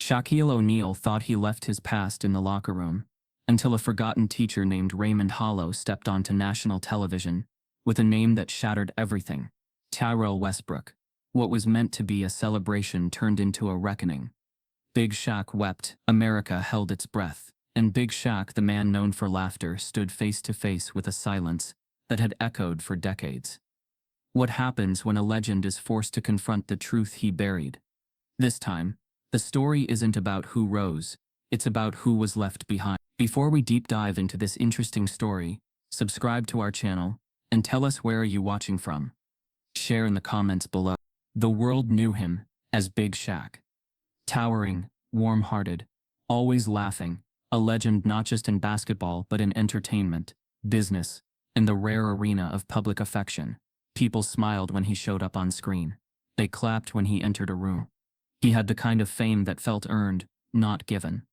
Shaquille O'Neal thought he left his past in the locker room, until a forgotten teacher named Raymond stepped onto national television with a name that shattered everything: Tyrell Westbrook. What was meant to be a celebration turned into a reckoning. Big Shaq wept, America held its breath, and Big Shaq, the man known for laughter, stood face to face with a silence that had echoed for decades. What happens when a legend is forced to confront the truth he buried? This time, the story isn't about who rose, it's about who was left behind. Before we deep dive into this interesting story, subscribe to our channel and tell us where are you watching from. Share in the comments below. The world knew him as Big Shaq. Towering, warm-hearted, always laughing, a legend not just in basketball but in entertainment, business, and the rare arena of public affection. People smiled when he showed up on screen. They clapped when he entered a room. He had the kind of fame that felt earned, not given.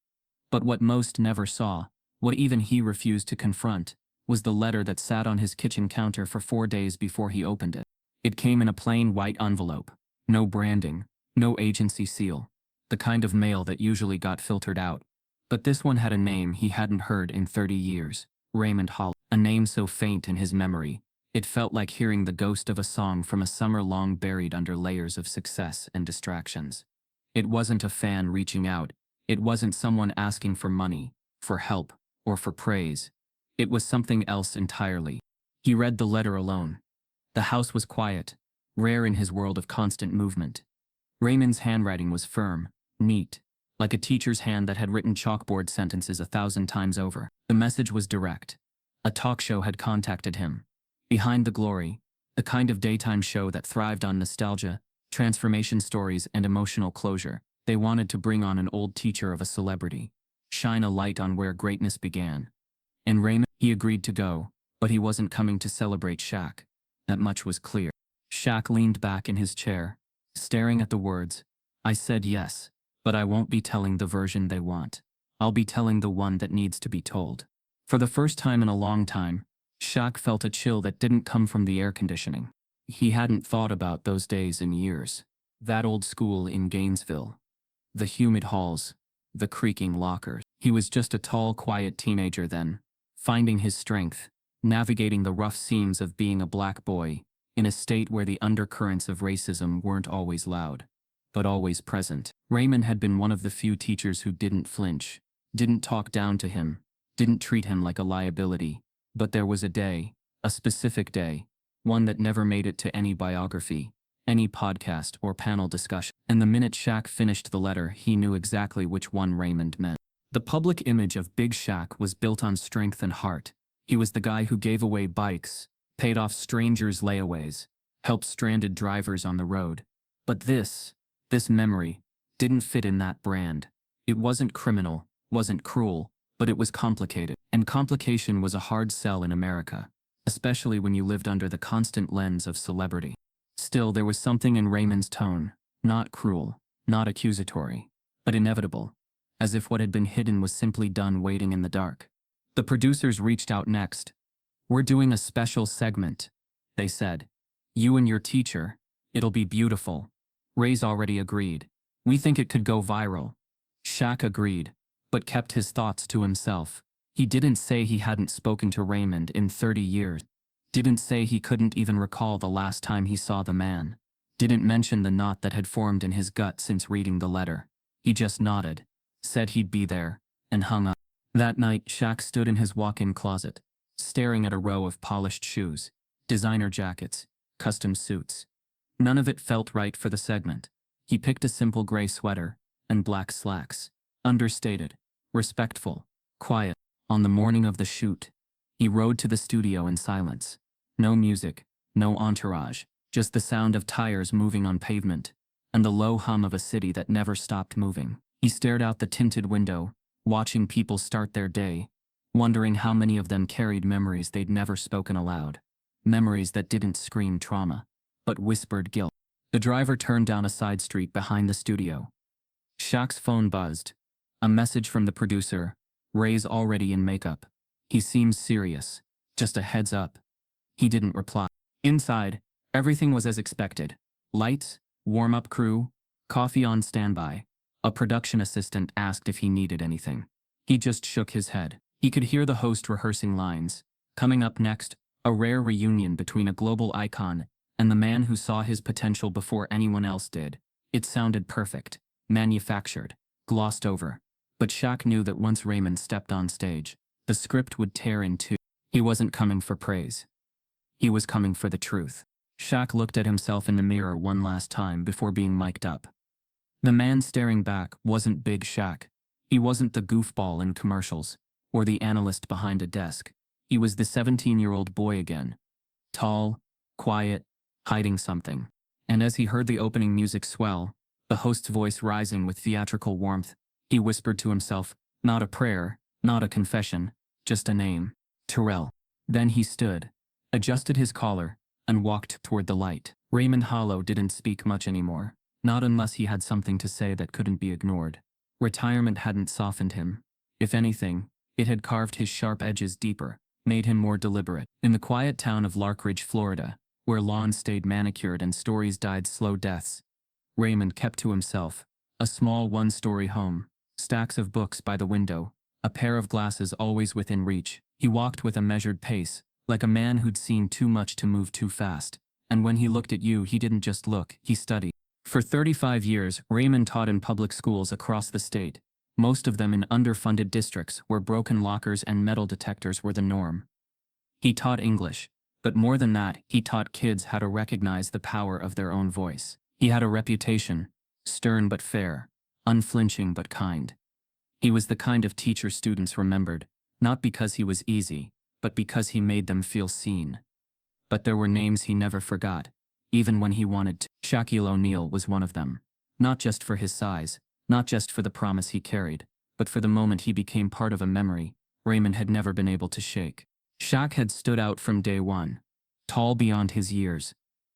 But what most never saw, what even he refused to confront, was the letter that sat on his kitchen counter for 4 days before he opened it. It came in a plain white envelope. No branding, no agency seal. The kind of mail that usually got filtered out. But this one had a name he hadn't heard in 30 years. Raymond. A name so faint in his memory, it felt like hearing the ghost of a song from a summer long buried under layers of success and distractions. It wasn't a fan reaching out. It wasn't someone asking for money, for help, or for praise. It was something else entirely. He read the letter alone. The house was quiet, rare in his world of constant movement. Raymond's handwriting was firm, neat, like a teacher's hand that had written chalkboard sentences 1,000 times over. The message was direct. A talk show had contacted him. Behind the Glory, the kind of daytime show that thrived on nostalgia, transformation stories, and emotional closure. They wanted to bring on an old teacher of a celebrity, shine a light on where greatness began. And Raymond, he agreed to go, but he wasn't coming to celebrate Shaq. That much was clear. Shaq leaned back in his chair, staring at the words. I said yes, but I won't be telling the version they want. I'll be telling the one that needs to be told. For the first time in a long time, Shaq felt a chill that didn't come from the air conditioning. He hadn't thought about those days in years. That old school in Gainesville. The humid halls. The creaking lockers. He was just a tall, quiet teenager then, finding his strength, navigating the rough seams of being a black boy, in a state where the undercurrents of racism weren't always loud, but always present. Raymond had been one of the few teachers who didn't flinch, didn't talk down to him, didn't treat him like a liability. But there was a day, a specific day, one that never made it to any biography, any podcast or panel discussion. And the minute Shaq finished the letter, he knew exactly which one Raymond meant. The public image of Big Shaq was built on strength and heart. He was the guy who gave away bikes, paid off strangers' layaways, helped stranded drivers on the road. But this memory, didn't fit in that brand. It wasn't criminal, wasn't cruel, but it was complicated. And complication was a hard sell in America, especially when you lived under the constant lens of celebrity. Still, there was something in Raymond's tone, not cruel, not accusatory, but inevitable, as if what had been hidden was simply done waiting in the dark. The producers reached out next. We're doing a special segment, they said. You and your teacher, it'll be beautiful. Ray's already agreed. We think it could go viral. Shaq agreed, but kept his thoughts to himself. He didn't say he hadn't spoken to Raymond in 30 years. Didn't say he couldn't even recall the last time he saw the man. Didn't mention the knot that had formed in his gut since reading the letter. He just nodded, said he'd be there, and hung up. That night, Shaq stood in his walk-in closet, staring at a row of polished shoes, designer jackets, custom suits. None of it felt right for the segment. He picked a simple gray sweater and black slacks. Understated, respectful, quiet. On the morning of the shoot, he rode to the studio in silence. No music, no entourage, just the sound of tires moving on pavement, and the low hum of a city that never stopped moving. He stared out the tinted window, watching people start their day, wondering how many of them carried memories they'd never spoken aloud. Memories that didn't scream trauma, but whispered guilt. The driver turned down a side street behind the studio. Shaq's phone buzzed. A message from the producer. Ray's already in makeup. He seems serious. Just a heads up. He didn't reply. Inside, everything was as expected. Lights, warm-up crew, coffee on standby. A production assistant asked if he needed anything. He just shook his head. He could hear the host rehearsing lines. Coming up next, a rare reunion between a global icon and the man who saw his potential before anyone else did. It sounded perfect, manufactured, glossed over. But Shaq knew that once Raymond stepped on stage, the script would tear in two. He wasn't coming for praise. He was coming for the truth. Shaq looked at himself in the mirror one last time before being mic'd up. The man staring back wasn't Big Shaq. He wasn't the goofball in commercials, or the analyst behind a desk. He was the 17-year-old boy again. Tall, quiet, hiding something. And as he heard the opening music swell, the host's voice rising with theatrical warmth, he whispered to himself, not a prayer, not a confession, just a name. Tyrell. Then he stood, adjusted his collar, and walked toward the light. Raymond Hollow didn't speak much anymore, not unless he had something to say that couldn't be ignored. Retirement hadn't softened him. If anything, it had carved his sharp edges deeper, made him more deliberate. In the quiet town of Larkridge, Florida, where lawns stayed manicured and stories died slow deaths, Raymond kept to himself. A small one-story home, stacks of books by the window, a pair of glasses always within reach. He walked with a measured pace, like a man who'd seen too much to move too fast. And when he looked at you, he didn't just look, he studied. For 35 years, Raymond taught in public schools across the state, most of them in underfunded districts where broken lockers and metal detectors were the norm. He taught English, but more than that, he taught kids how to recognize the power of their own voice. He had a reputation, stern but fair, unflinching but kind. He was the kind of teacher students remembered, not because he was easy, but because he made them feel seen. But there were names he never forgot, even when he wanted to. Shaquille O'Neal was one of them. Not just for his size, not just for the promise he carried, but for the moment he became part of a memory Raymond had never been able to shake. Shaq had stood out from day one, tall beyond his years,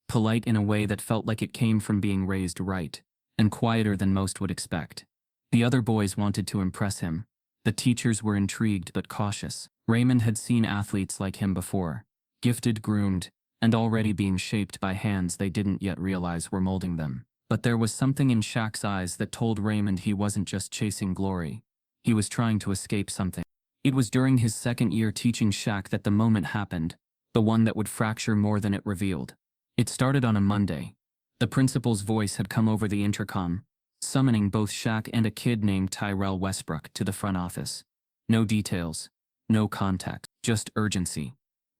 polite in a way that felt like it came from being raised right, and quieter than most would expect. The other boys wanted to impress him. The teachers were intrigued but cautious. Raymond had seen athletes like him before, gifted, groomed, and already being shaped by hands they didn't yet realize were molding them. But there was something in Shaq's eyes that told Raymond he wasn't just chasing glory. He was trying to escape something. It was during his second year teaching Shaq that the moment happened, the one that would fracture more than it revealed. It started on a Monday. The principal's voice had come over the intercom, summoning both Shaq and a kid named Tyrell Westbrook to the front office. No details, no context, just urgency.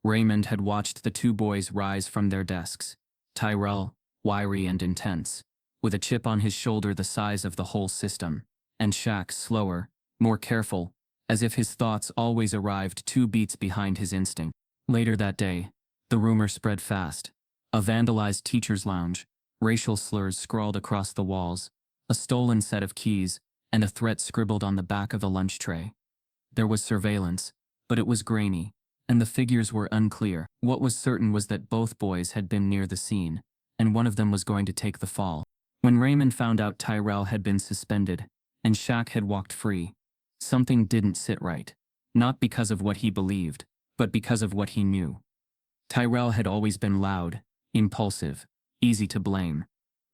Raymond had watched the two boys rise from their desks. Tyrell, wiry and intense, with a chip on his shoulder the size of the whole system, and Shaq, slower, more careful, as if his thoughts always arrived 2 beats behind his instinct. Later that day, the rumor spread fast. A vandalized teacher's lounge, racial slurs scrawled across the walls, a stolen set of keys, and a threat scribbled on the back of the lunch tray. There was surveillance, but it was grainy, and the figures were unclear. What was certain was that both boys had been near the scene, and one of them was going to take the fall. When Raymond found out Tyrell had been suspended, and Shaq had walked free, something didn't sit right. Not because of what he believed, but because of what he knew. Tyrell had always been loud, impulsive, easy to blame.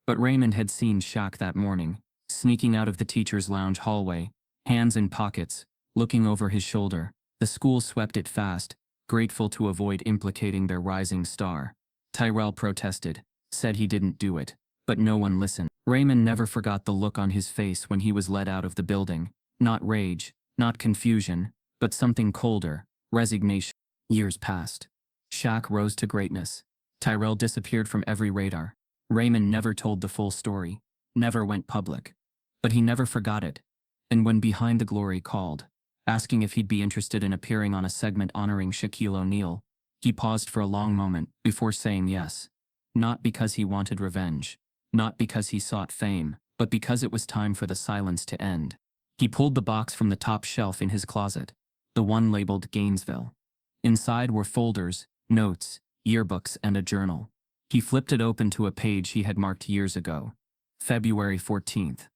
But Raymond had seen Shaq that morning, sneaking out of the teacher's lounge hallway, hands in pockets, looking over his shoulder. The school swept it fast, grateful to avoid implicating their rising star. Tyrell protested, said he didn't do it, but no one listened. Raymond never forgot the look on his face when he was led out of the building. Not rage, not confusion, but something colder, resignation. Years passed. Shaq rose to greatness. Tyrell disappeared from every radar. Raymond never told the full story, never went public. But he never forgot it. And when Behind the Glory called, asking if he'd be interested in appearing on a segment honoring Shaquille O'Neal, he paused for a long moment before saying yes. Not because he wanted revenge, not because he sought fame, but because it was time for the silence to end. He pulled the box from the top shelf in his closet, the one labeled Gainesville. Inside were folders, notes, yearbooks, and a journal. He flipped it open to a page he had marked years ago. February 14th.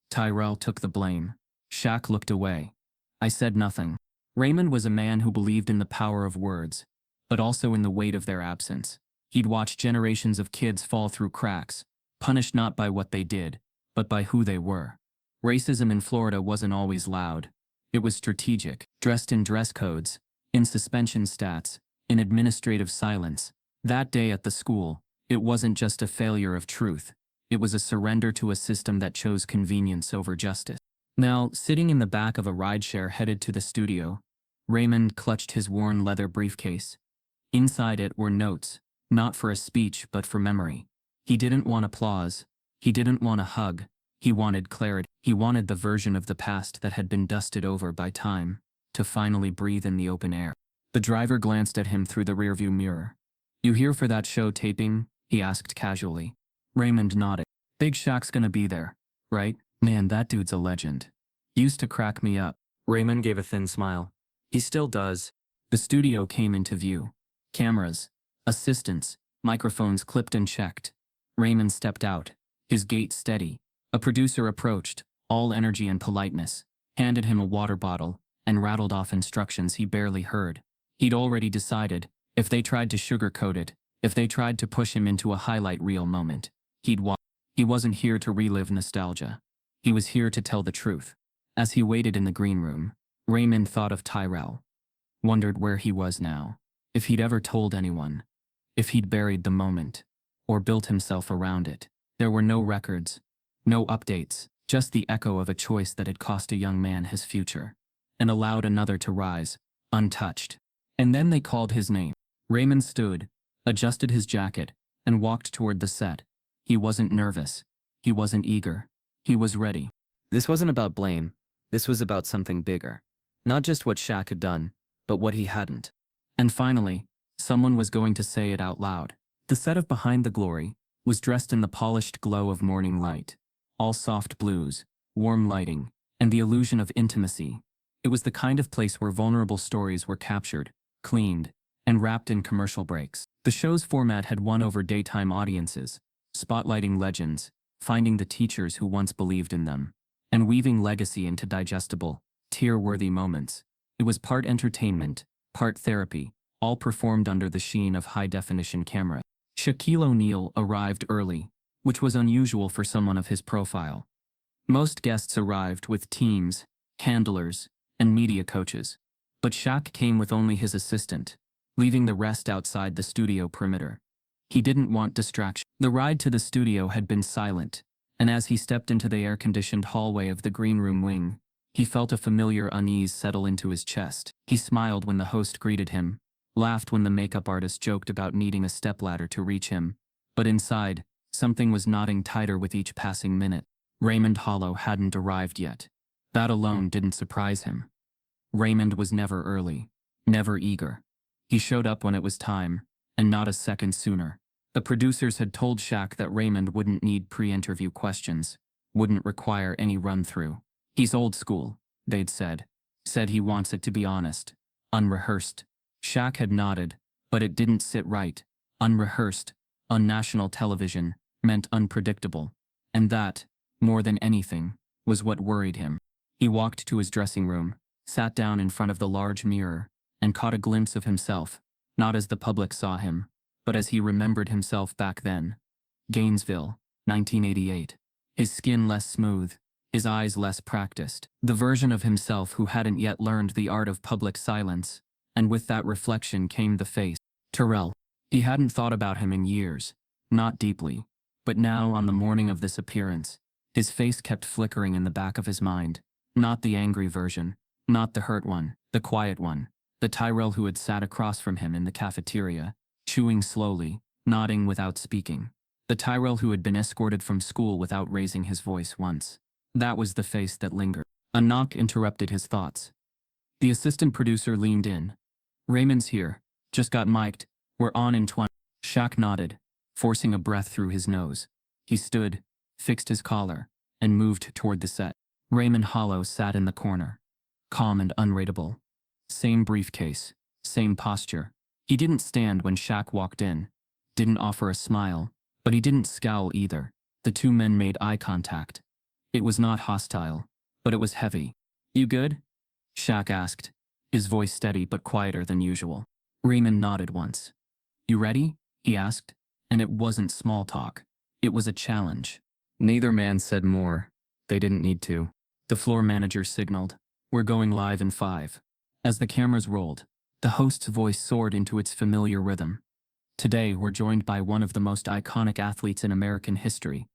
Tyrell took the blame. Shaq looked away. I said nothing. Raymond was a man who believed in the power of words, but also in the weight of their absence. He'd watched generations of kids fall through cracks, punished not by what they did, but by who they were. Racism in Florida wasn't always loud. It was strategic, dressed in dress codes, in suspension stats, in administrative silence. That day at the school, it wasn't just a failure of truth. It was a surrender to a system that chose convenience over justice. Now, sitting in the back of a rideshare headed to the studio, Raymond clutched his worn leather briefcase. Inside it were notes, not for a speech but for memory. He didn't want applause. He didn't want a hug. He wanted clarity. He wanted the version of the past that had been dusted over by time to finally breathe in the open air. The driver glanced at him through the rearview mirror. "You here for that show taping?" he asked casually. Raymond nodded. "Big Shaq's gonna be there, right? Man, that dude's a legend. Used to crack me up." Raymond gave a thin smile. "He still does." The studio came into view. Cameras, assistants, microphones clipped and checked. Raymond stepped out, his gait steady. A producer approached, all energy and politeness, handed him a water bottle, and rattled off instructions he barely heard. He'd already decided, if they tried to sugarcoat it, if they tried to push him into a highlight reel moment, he'd walk. He wasn't here to relive nostalgia. He was here to tell the truth. As he waited in the green room, Raymond thought of Tyrell. Wondered where he was now. If he'd ever told anyone. If he'd buried the moment. Or built himself around it. There were no records. No updates. Just the echo of a choice that had cost a young man his future. And allowed another to rise, untouched. And then they called his name. Raymond stood, adjusted his jacket, and walked toward the set. He wasn't nervous. He wasn't eager. He was ready. This wasn't about blame. This was about something bigger. Not just what Shaq had done, but what he hadn't. And finally, someone was going to say it out loud. The set of Behind the Glory was dressed in the polished glow of morning light. All soft blues, warm lighting, and the illusion of intimacy. It was the kind of place where vulnerable stories were captured, cleaned, and wrapped in commercial breaks. The show's format had won over daytime audiences, spotlighting legends, finding the teachers who once believed in them, and weaving legacy into digestible, tear-worthy moments. It was part entertainment, part therapy, all performed under the sheen of high-definition camera. Shaquille O'Neal arrived early, which was unusual for someone of his profile. Most guests arrived with teams, handlers, and media coaches. But Shaq came with only his assistant, leaving the rest outside the studio perimeter. He didn't want distraction. The ride to the studio had been silent, and as he stepped into the air-conditioned hallway of the green room wing, he felt a familiar unease settle into his chest. He smiled when the host greeted him, laughed when the makeup artist joked about needing a stepladder to reach him, but inside, something was knotting tighter with each passing minute. Raymond Hollow hadn't arrived yet. That alone didn't surprise him. Raymond was never early, never eager. He showed up when it was time, and not a second sooner. The producers had told Shaq that Raymond wouldn't need pre-interview questions, wouldn't require any run-through. He's old school, they'd said. Said he wants it to be honest, unrehearsed. Shaq had nodded, but it didn't sit right. Unrehearsed, on national television, meant unpredictable. And that, more than anything, was what worried him. He walked to his dressing room, sat down in front of the large mirror, and caught a glimpse of himself, not as the public saw him, but as he remembered himself back then. Gainesville, 1988. His skin less smooth, his eyes less practiced. The version of himself who hadn't yet learned the art of public silence, and with that reflection came the face. Tyrell. He hadn't thought about him in years, not deeply, but now on the morning of this appearance, his face kept flickering in the back of his mind. Not the angry version, not the hurt one, the quiet one, the Tyrell who had sat across from him in the cafeteria, chewing slowly, nodding without speaking. The Tyrell who had been escorted from school without raising his voice once. That was the face that lingered. A knock interrupted his thoughts. The assistant producer leaned in. "Raymond's here. Just got mic'd. We're on in 20. Shaq nodded, forcing a breath through his nose. He stood, fixed his collar, and moved toward the set. Raymond Hollow sat in the corner, calm and unreadable. Same briefcase, same posture. He didn't stand when Shaq walked in, didn't offer a smile, but he didn't scowl either. The two men made eye contact. It was not hostile, but it was heavy. "You good?" Shaq asked, his voice steady but quieter than usual. Raymond nodded once. "You ready?" he asked, and it wasn't small talk. It was a challenge. Neither man said more. They didn't need to. The floor manager signaled, "We're going live in 5. As the cameras rolled, the host's voice soared into its familiar rhythm. "Today, we're joined by one of the most iconic athletes in American history.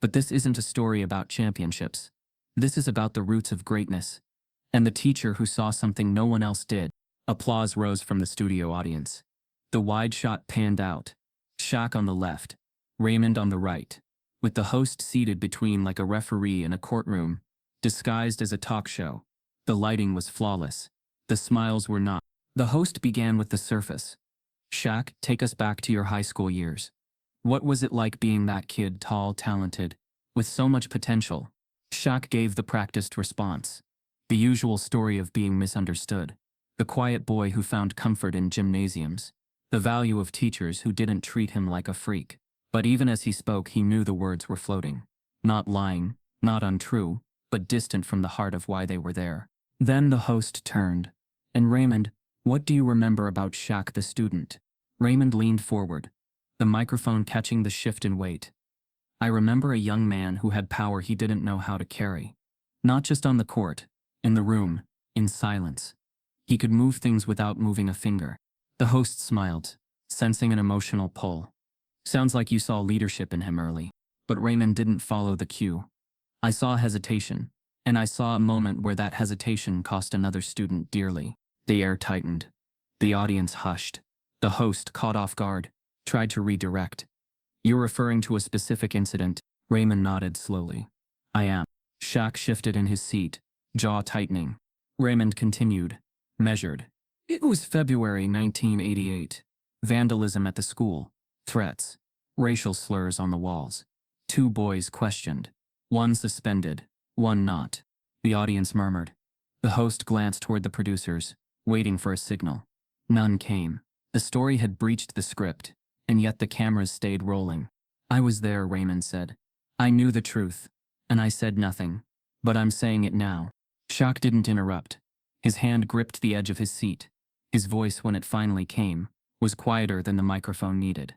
But this isn't a story about championships. This is about the roots of greatness. And the teacher who saw something no one else did." Applause rose from the studio audience. The wide shot panned out. Shaq on the left, Raymond on the right, with the host seated between like a referee in a courtroom, disguised as a talk show. The lighting was flawless. The smiles were not. The host began with the surface. "Shaq, take us back to your high school years. What was it like being that kid, tall, talented, with so much potential?" Shaq gave the practiced response. The usual story of being misunderstood. The quiet boy who found comfort in gymnasiums. The value of teachers who didn't treat him like a freak. But even as he spoke, he knew the words were floating. Not lying, not untrue, but distant from the heart of why they were there. Then the host turned. "And Raymond, what do you remember about Shaq the student?" Raymond leaned forward, the microphone catching the shift in weight. "I remember a young man who had power he didn't know how to carry. Not just on the court, in the room, in silence. He could move things without moving a finger." The host smiled, sensing an emotional pull. "Sounds like you saw leadership in him early." But Raymond didn't follow the cue. "I saw hesitation, and I saw a moment where that hesitation cost another student dearly." The air tightened. The audience hushed. The host, caught off guard, tried to redirect. "You're referring to a specific incident?" Raymond nodded slowly. "I am." Shaq shifted in his seat, jaw tightening. Raymond continued, measured. "It was February 1988. Vandalism at the school. Threats. Racial slurs on the walls. 2 boys questioned. 1 suspended, 1 not." The audience murmured. The host glanced toward the producers, waiting for a signal. None came. The story had breached the script, and yet the cameras stayed rolling. "I was there," Raymond said. "I knew the truth, and I said nothing. But I'm saying it now." Shaq didn't interrupt. His hand gripped the edge of his seat. His voice, when it finally came, was quieter than the microphone needed.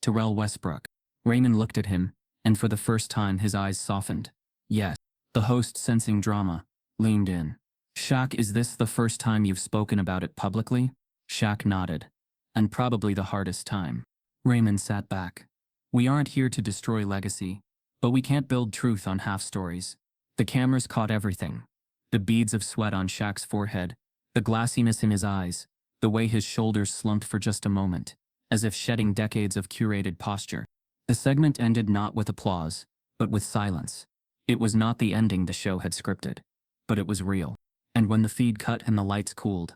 "Tyrell Westbrook." Raymond looked at him, and for the first time his eyes softened. "Yes." The host, sensing drama, leaned in. "Shaq, is this the first time you've spoken about it publicly?" Shaq nodded. "And probably the hardest time." Raymond sat back. "We aren't here to destroy legacy, but we can't build truth on half-stories." The cameras caught everything. The beads of sweat on Shaq's forehead, the glassiness in his eyes, the way his shoulders slumped for just a moment, as if shedding decades of curated posture. The segment ended not with applause, but with silence. It was not the ending the show had scripted, but it was real. And when the feed cut and the lights cooled,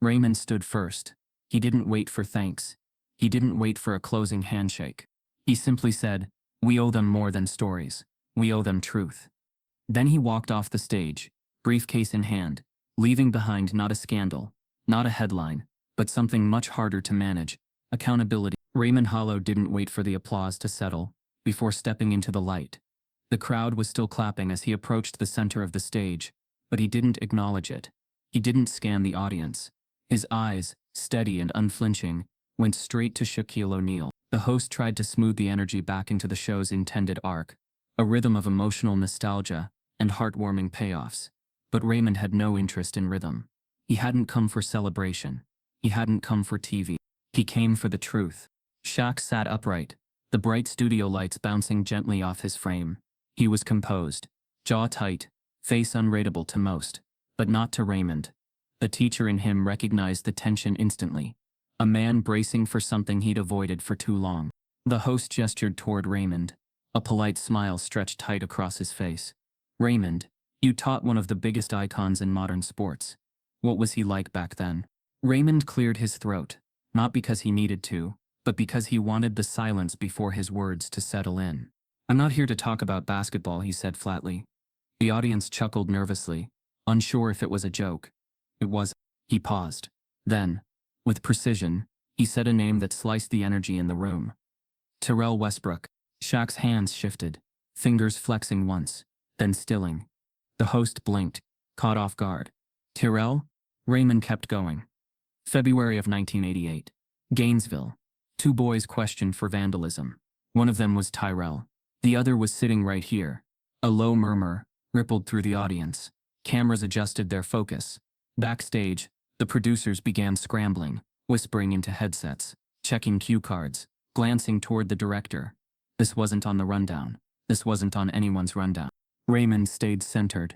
Raymond stood first. He didn't wait for thanks. He didn't wait for a closing handshake. He simply said, "We owe them more than stories. We owe them truth." Then he walked off the stage, briefcase in hand, leaving behind not a scandal, not a headline, but something much harder to manage: accountability. Raymond Hollow didn't wait for the applause to settle before stepping into the light. The crowd was still clapping as he approached the center of the stage, but he didn't acknowledge it. He didn't scan the audience. His eyes, steady and unflinching, went straight to Shaquille O'Neal. The host tried to smooth the energy back into the show's intended arc, a rhythm of emotional nostalgia and heartwarming payoffs. But Raymond had no interest in rhythm. He hadn't come for celebration. He hadn't come for TV. He came for the truth. Shaq sat upright, the bright studio lights bouncing gently off his frame. He was composed, jaw tight, face unreadable to most, but not to Raymond. The teacher in him recognized the tension instantly. A man bracing for something he'd avoided for too long. The host gestured toward Raymond. A polite smile stretched tight across his face. "Raymond, you taught one of the biggest icons in modern sports. What was he like back then?" Raymond cleared his throat, not because he needed to, but because he wanted the silence before his words to settle in. "I'm not here to talk about basketball," he said flatly. The audience chuckled nervously, unsure if it was a joke. It was. He paused. Then, with precision, he said a name that sliced the energy in the room. "Tyrell Westbrook." Shaq's hands shifted, fingers flexing once, then stilling. The host blinked, caught off guard. "Tyrell?" Raymond kept going. "February of 1988. Gainesville. 2 boys questioned for vandalism. One of them was Tyrell. The other was sitting right here." A low murmur, rippled through the audience. Cameras adjusted their focus. Backstage, the producers began scrambling, whispering into headsets, checking cue cards, glancing toward the director. This wasn't on the rundown. This wasn't on anyone's rundown. Raymond stayed centered.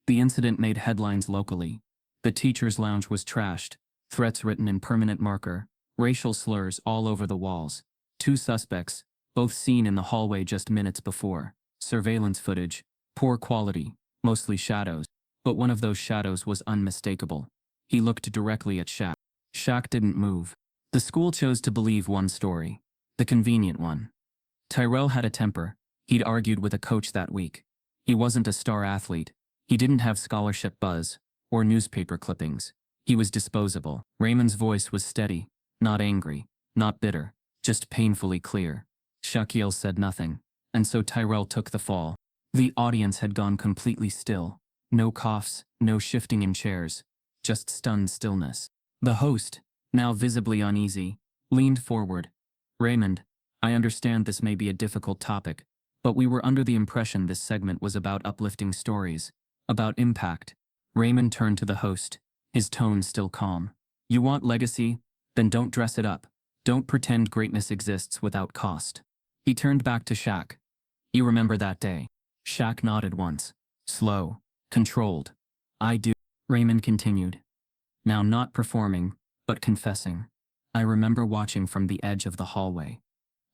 The incident made headlines locally. The teacher's lounge was trashed, threats written in permanent marker, racial slurs all over the walls. 2 suspects, both seen in the hallway just minutes before. Surveillance footage, poor quality, mostly shadows. But one of those shadows was unmistakable. He looked directly at Shaq. Shaq didn't move. The school chose to believe one story, the convenient one. Tyrell had a temper. He'd argued with a coach that week. He wasn't a star athlete. He didn't have scholarship buzz or newspaper clippings. He was disposable. Raymond's voice was steady, not angry, not bitter, just painfully clear. Shaquille said nothing, and so Tyrell took the fall. The audience had gone completely still. No coughs, no shifting in chairs, just stunned stillness. The host, now visibly uneasy, leaned forward. Raymond, I understand this may be a difficult topic, but we were under the impression this segment was about uplifting stories, about impact. Raymond turned to the host, his tone still calm. You want legacy? Then don't dress it up. Don't pretend greatness exists without cost. He turned back to Shaq. You remember that day? Shaq nodded once. Slow, controlled. I do. Raymond continued. Now not performing, but confessing. I remember watching from the edge of the hallway.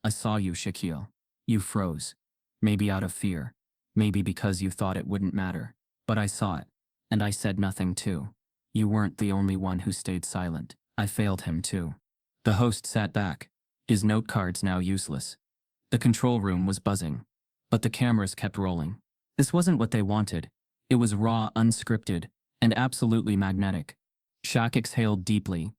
I saw you, Shaquille. You froze. Maybe out of fear. Maybe because you thought it wouldn't matter. But I saw it. And I said nothing too. You weren't the only one who stayed silent. I failed him too. The host sat back, his note cards now useless. The control room was buzzing. But the cameras kept rolling. This wasn't what they wanted. It was raw, unscripted, and absolutely magnetic. Shaq exhaled deeply.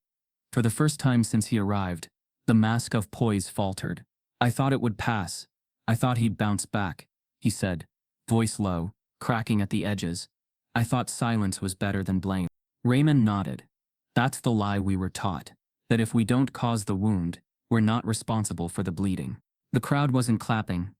For the first time since he arrived, the mask of poise faltered. I thought it would pass. I thought he'd bounce back, he said, voice low, cracking at the edges. I thought silence was better than blame. Raymond nodded. That's the lie we were taught, that if we don't cause the wound, we're not responsible for the bleeding. The crowd wasn't clapping.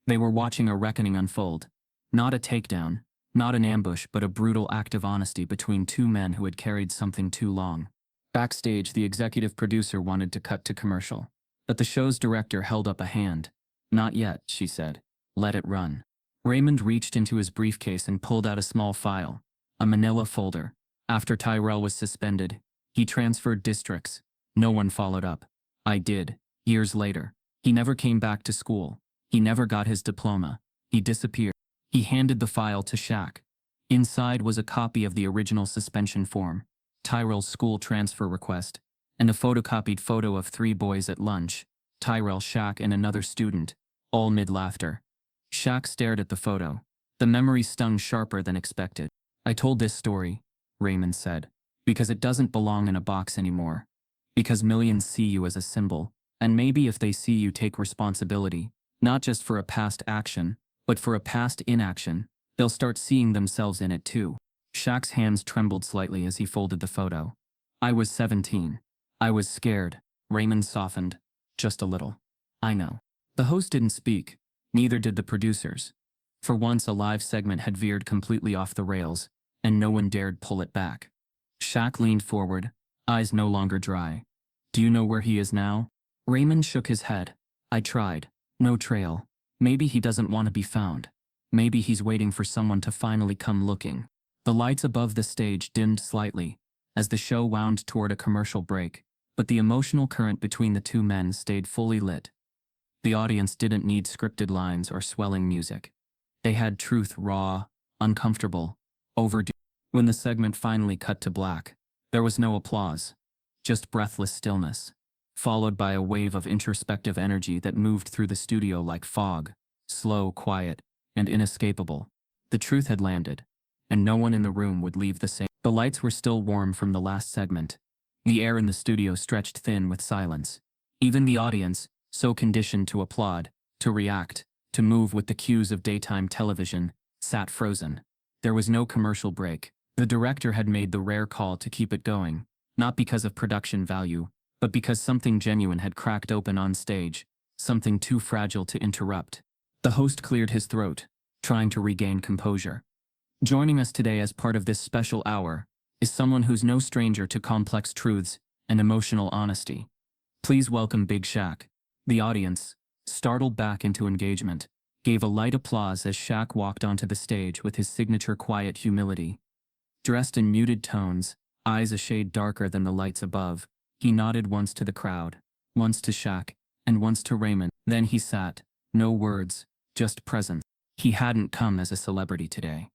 They were watching a reckoning unfold. Not a takedown, not an ambush, but a brutal act of honesty between 2 men who had carried something too long. Backstage, the executive producer wanted to cut to commercial, but the show's director held up a hand. Not yet, she said. Let it run. Raymond reached into his briefcase and pulled out a small file, a manila folder. After Tyrell was suspended, he transferred districts. No one followed up. I did, years later. He never came back to school. He never got his diploma. He disappeared. He handed the file to Shaq. Inside was a copy of the original suspension form, Tyrell's school transfer request, and a photocopied photo of 3 boys at lunch, Tyrell, Shaq, and another student, all mid-laughter. Shaq stared at the photo. The memory stung sharper than expected. I told this story, Raymond said, because it doesn't belong in a box anymore. Because millions see you as a symbol, and maybe if they see you take responsibility, not just for a past action, but for a past inaction, they'll start seeing themselves in it too. Shaq's hands trembled slightly as he folded the photo. I was 17. I was scared. Raymond softened. Just a little. I know. The host didn't speak. Neither did the producers. For once, a live segment had veered completely off the rails, and no one dared pull it back. Shaq leaned forward, eyes no longer dry. Do you know where he is now? Raymond shook his head. I tried. No trail. Maybe he doesn't want to be found. Maybe he's waiting for someone to finally come looking. The lights above the stage dimmed slightly as the show wound toward a commercial break, but the emotional current between the 2 men stayed fully lit. The audience didn't need scripted lines or swelling music. They had truth raw, uncomfortable, overdue. When the segment finally cut to black, there was no applause, just breathless stillness, followed by a wave of introspective energy that moved through the studio like fog, slow, quiet, and inescapable. The truth had landed, and no one in the room would leave the same. The lights were still warm from the last segment. The air in the studio stretched thin with silence. Even the audience, so conditioned to applaud, to react, to move with the cues of daytime television, sat frozen. There was no commercial break. The director had made the rare call to keep it going, not because of production value, but because something genuine had cracked open on stage, something too fragile to interrupt. The host cleared his throat, trying to regain composure. Joining us today as part of this special hour is someone who's no stranger to complex truths and emotional honesty. Please welcome Big Shaq. The audience, startled back into engagement, gave a light applause as Shaq walked onto the stage with his signature quiet humility. Dressed in muted tones, eyes a shade darker than the lights above, he nodded once to the crowd, once to Shaq, and once to Raymond. Then he sat, no words, just presence. He hadn't come as a celebrity today.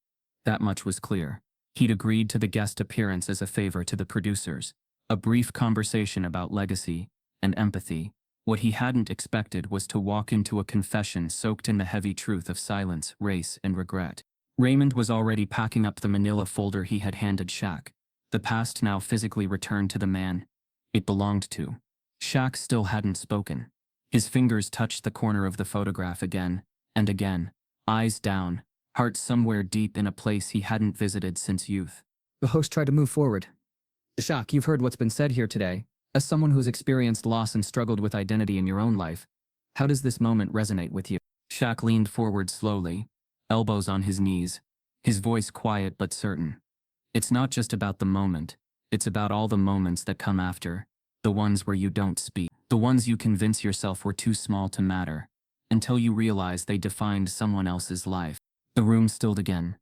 That much was clear. He'd agreed to the guest appearance as a favor to the producers, a brief conversation about legacy and empathy. What he hadn't expected was to walk into a confession soaked in the heavy truth of silence, race, and regret. Raymond was already packing up the manila folder he had handed Shaq. The past now physically returned to the man it belonged to. Shaq still hadn't spoken. His fingers touched the corner of the photograph again and again, eyes down, heart somewhere deep in a place he hadn't visited since youth. The host tried to move forward. Shaq, you've heard what's been said here today. As someone who's experienced loss and struggled with identity in your own life, how does this moment resonate with you? Shaq leaned forward slowly, elbows on his knees, his voice quiet but certain. It's not just about the moment, it's about all the moments that come after, the ones where you don't speak, the ones you convince yourself were too small to matter, until you realize they defined someone else's life. The room stilled again.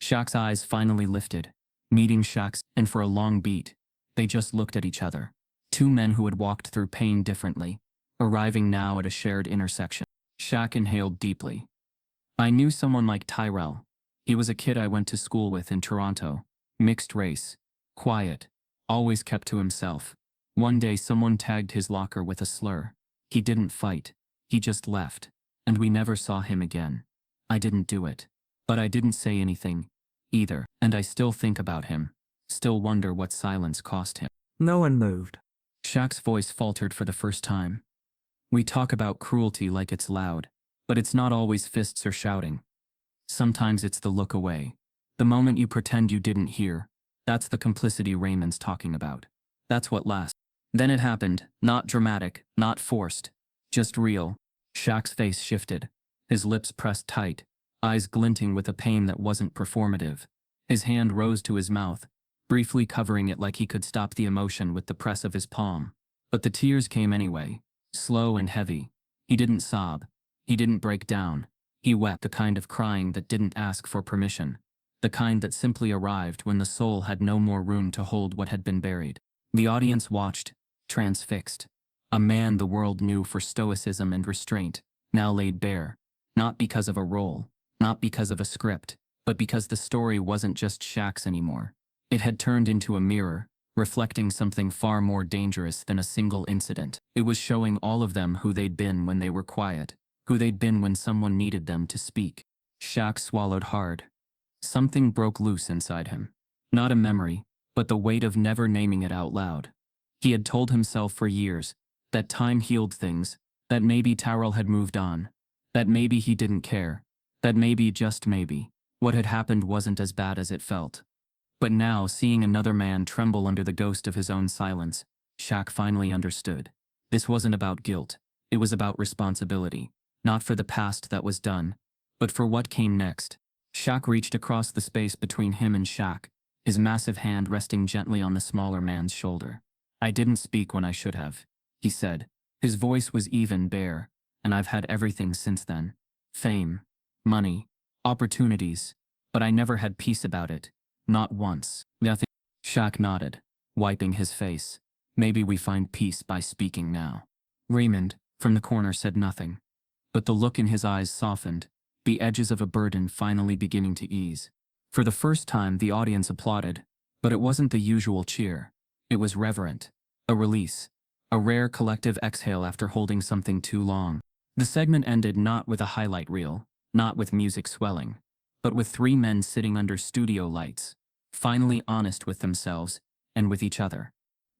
Shaq's eyes finally lifted, meeting Shaq's, and for a long beat, they just looked at each other. Two men who had walked through pain differently, arriving now at a shared intersection. Shaq inhaled deeply. I knew someone like Tyrell. He was a kid I went to school with in Toronto. Mixed race. Quiet. Always kept to himself. One day someone tagged his locker with a slur. He didn't fight. He just left. And we never saw him again. I didn't do it. But I didn't say anything, either. And I still think about him. Still wonder what silence cost him. No one moved. Shaq's voice faltered for the first time. We talk about cruelty like it's loud, but it's not always fists or shouting. Sometimes it's the look away. The moment you pretend you didn't hear. That's the complicity Raymond's talking about. That's what lasts. Then it happened, not dramatic, not forced. Just real. Shaq's face shifted. His lips pressed tight, eyes glinting with a pain that wasn't performative. His hand rose to his mouth, briefly covering it like he could stop the emotion with the press of his palm. But the tears came anyway, slow and heavy. He didn't sob. He didn't break down. He wept, the kind of crying that didn't ask for permission. The kind that simply arrived when the soul had no more room to hold what had been buried. The audience watched, transfixed. A man the world knew for stoicism and restraint, now laid bare. Not because of a role, not because of a script, but because the story wasn't just Shaq's anymore. It had turned into a mirror, reflecting something far more dangerous than a single incident. It was showing all of them who they'd been when they were quiet, who they'd been when someone needed them to speak. Shaq swallowed hard. Something broke loose inside him. Not a memory, but the weight of never naming it out loud. He had told himself for years that time healed things, that maybe Tyrell had moved on, that maybe he didn't care, that maybe, just maybe, what had happened wasn't as bad as it felt. But now, seeing another man tremble under the ghost of his own silence, Shaq finally understood. This wasn't about guilt. It was about responsibility. Not for the past that was done, but for what came next. Shaq reached across the space between him and Shaq, his massive hand resting gently on the smaller man's shoulder. I didn't speak when I should have, he said. His voice was even, bare, and I've had everything since then. Fame, money, opportunities, but I never had peace about it. Not once. Nothing. Shaq nodded, wiping his face. Maybe we find peace by speaking now. Raymond, from the corner, said nothing. But the look in his eyes softened, the edges of a burden finally beginning to ease. For the first time, the audience applauded, but it wasn't the usual cheer. It was reverent. A release. A rare collective exhale after holding something too long. The segment ended not with a highlight reel, not with music swelling, but with three men sitting under studio lights, finally honest with themselves and with each other.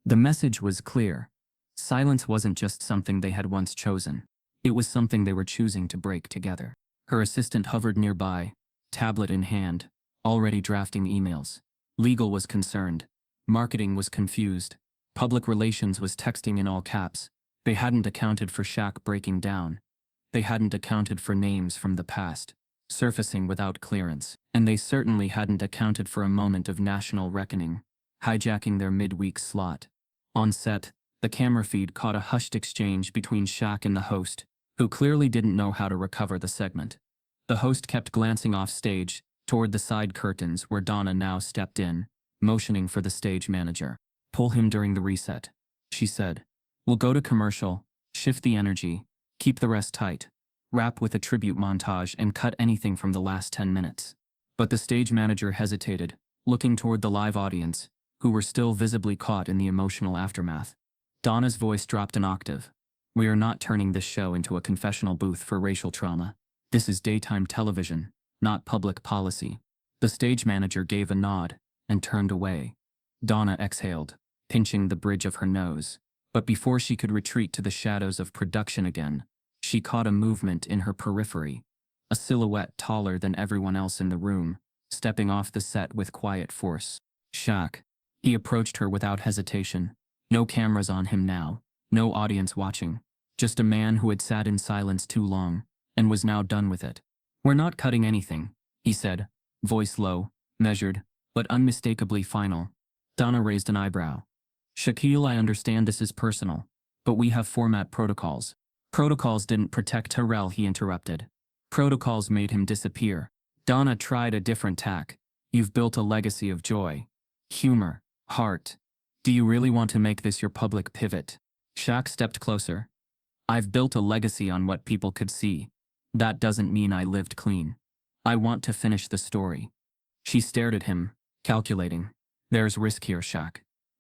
The message was clear. Silence wasn't just something they had once chosen. It was something they were choosing to break together. Her assistant hovered nearby, tablet in hand, already drafting emails. Legal was concerned. Marketing was confused. Public relations was texting in all caps. They hadn't accounted for Shaq breaking down. They hadn't accounted for names from the past. surfacing without clearance, and they certainly hadn't accounted for a moment of national reckoning, hijacking their midweek slot. On set, the camera feed caught a hushed exchange between Shaq and the host, who clearly didn't know how to recover the segment. The host kept glancing off stage, toward the side curtains where Donna now stepped in, motioning for the stage manager. "Pull him during the reset," she said. "We'll go to commercial, shift the energy, keep the rest tight, wrap with a tribute montage and cut anything from the last 10 minutes. But the stage manager hesitated, looking toward the live audience, who were still visibly caught in the emotional aftermath. Donna's voice dropped an octave. "We are not turning this show into a confessional booth for racial trauma. This is daytime television, not public policy." The stage manager gave a nod and turned away. Donna exhaled, pinching the bridge of her nose. But before she could retreat to the shadows of production again, she caught a movement in her periphery, a silhouette taller than everyone else in the room, stepping off the set with quiet force. Shaq. He approached her without hesitation. No cameras on him now, no audience watching, just a man who had sat in silence too long, and was now done with it. "We're not cutting anything," he said, voice low, measured, but unmistakably final. Donna raised an eyebrow. "Shaquille, I understand this is personal, but we have format protocols." "Protocols didn't protect Tyrell," he interrupted. "Protocols made him disappear." Donna tried a different tack. "You've built a legacy of joy, humor, heart. Do you really want to make this your public pivot?" Shaq stepped closer. "I've built a legacy on what people could see. That doesn't mean I lived clean. I want to finish the story." She stared at him, calculating. "There's risk here, Shaq.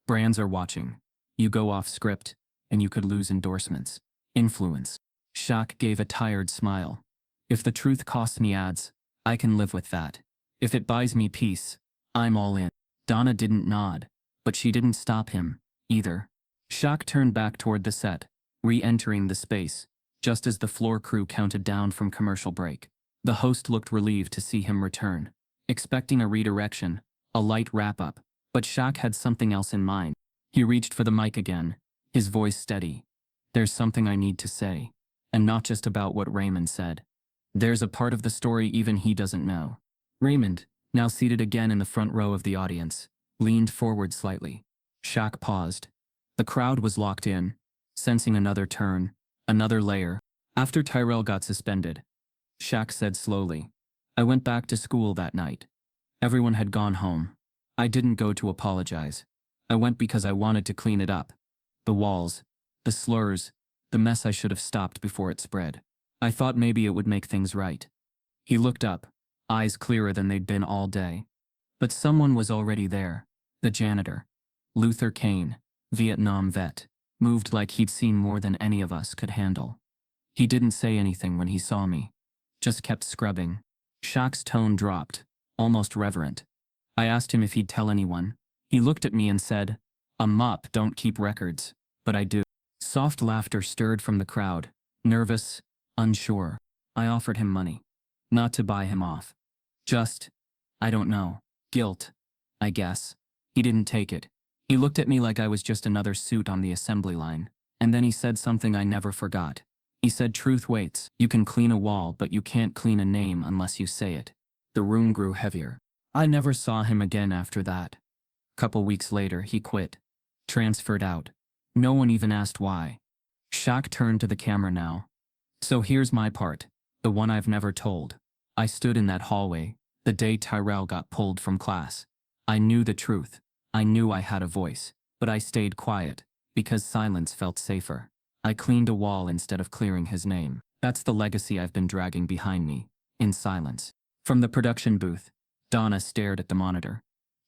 Brands are watching. You go off script, and you could lose endorsements, influence." Shaq gave a tired smile. "If the truth costs me ads, I can live with that. If it buys me peace, I'm all in." Donna didn't nod, but she didn't stop him, either. Shaq turned back toward the set, re-entering the space, just as the floor crew counted down from commercial break. The host looked relieved to see him return, expecting a redirection, a light wrap-up, but Shaq had something else in mind. He reached for the mic again, his voice steady. "There's something I need to say, and not just about what Raymond said. There's a part of the story even he doesn't know." Raymond, now seated again in the front row of the audience, leaned forward slightly. Shaq paused. The crowd was locked in, sensing another turn, another layer. "After Tyrell got suspended," Shaq said slowly, "I went back to school that night. Everyone had gone home. I didn't go to apologize. I went because I wanted to clean it up. The walls, the slurs, the mess I should have stopped before it spread. I thought maybe it would make things right." He looked up, eyes clearer than they'd been all day. But someone was already there. The janitor, Luther Kaine, Vietnam vet, moved like he'd seen more than any of us could handle. He didn't say anything when he saw me, just kept scrubbing. Shaq's tone dropped, almost reverent. I asked him if he'd tell anyone. He looked at me and said, "A mop don't keep records, but I do." Soft laughter stirred from the crowd, nervous, unsure. I offered him money. Not to buy him off. Just, I don't know, guilt, I guess. He didn't take it. He looked at me like I was just another suit on the assembly line. And then he said something I never forgot. He said, "Truth waits. You can clean a wall, but you can't clean a name unless you say it." The room grew heavier. I never saw him again after that. Couple weeks later, he quit. Transferred out. No one even asked why. Shaq turned to the camera now. "So here's my part, the one I've never told. I stood in that hallway, the day Tyrell got pulled from class. I knew the truth. I knew I had a voice, but I stayed quiet, because silence felt safer. I cleaned a wall instead of clearing his name. That's the legacy I've been dragging behind me, in silence." From the production booth, Donna stared at the monitor.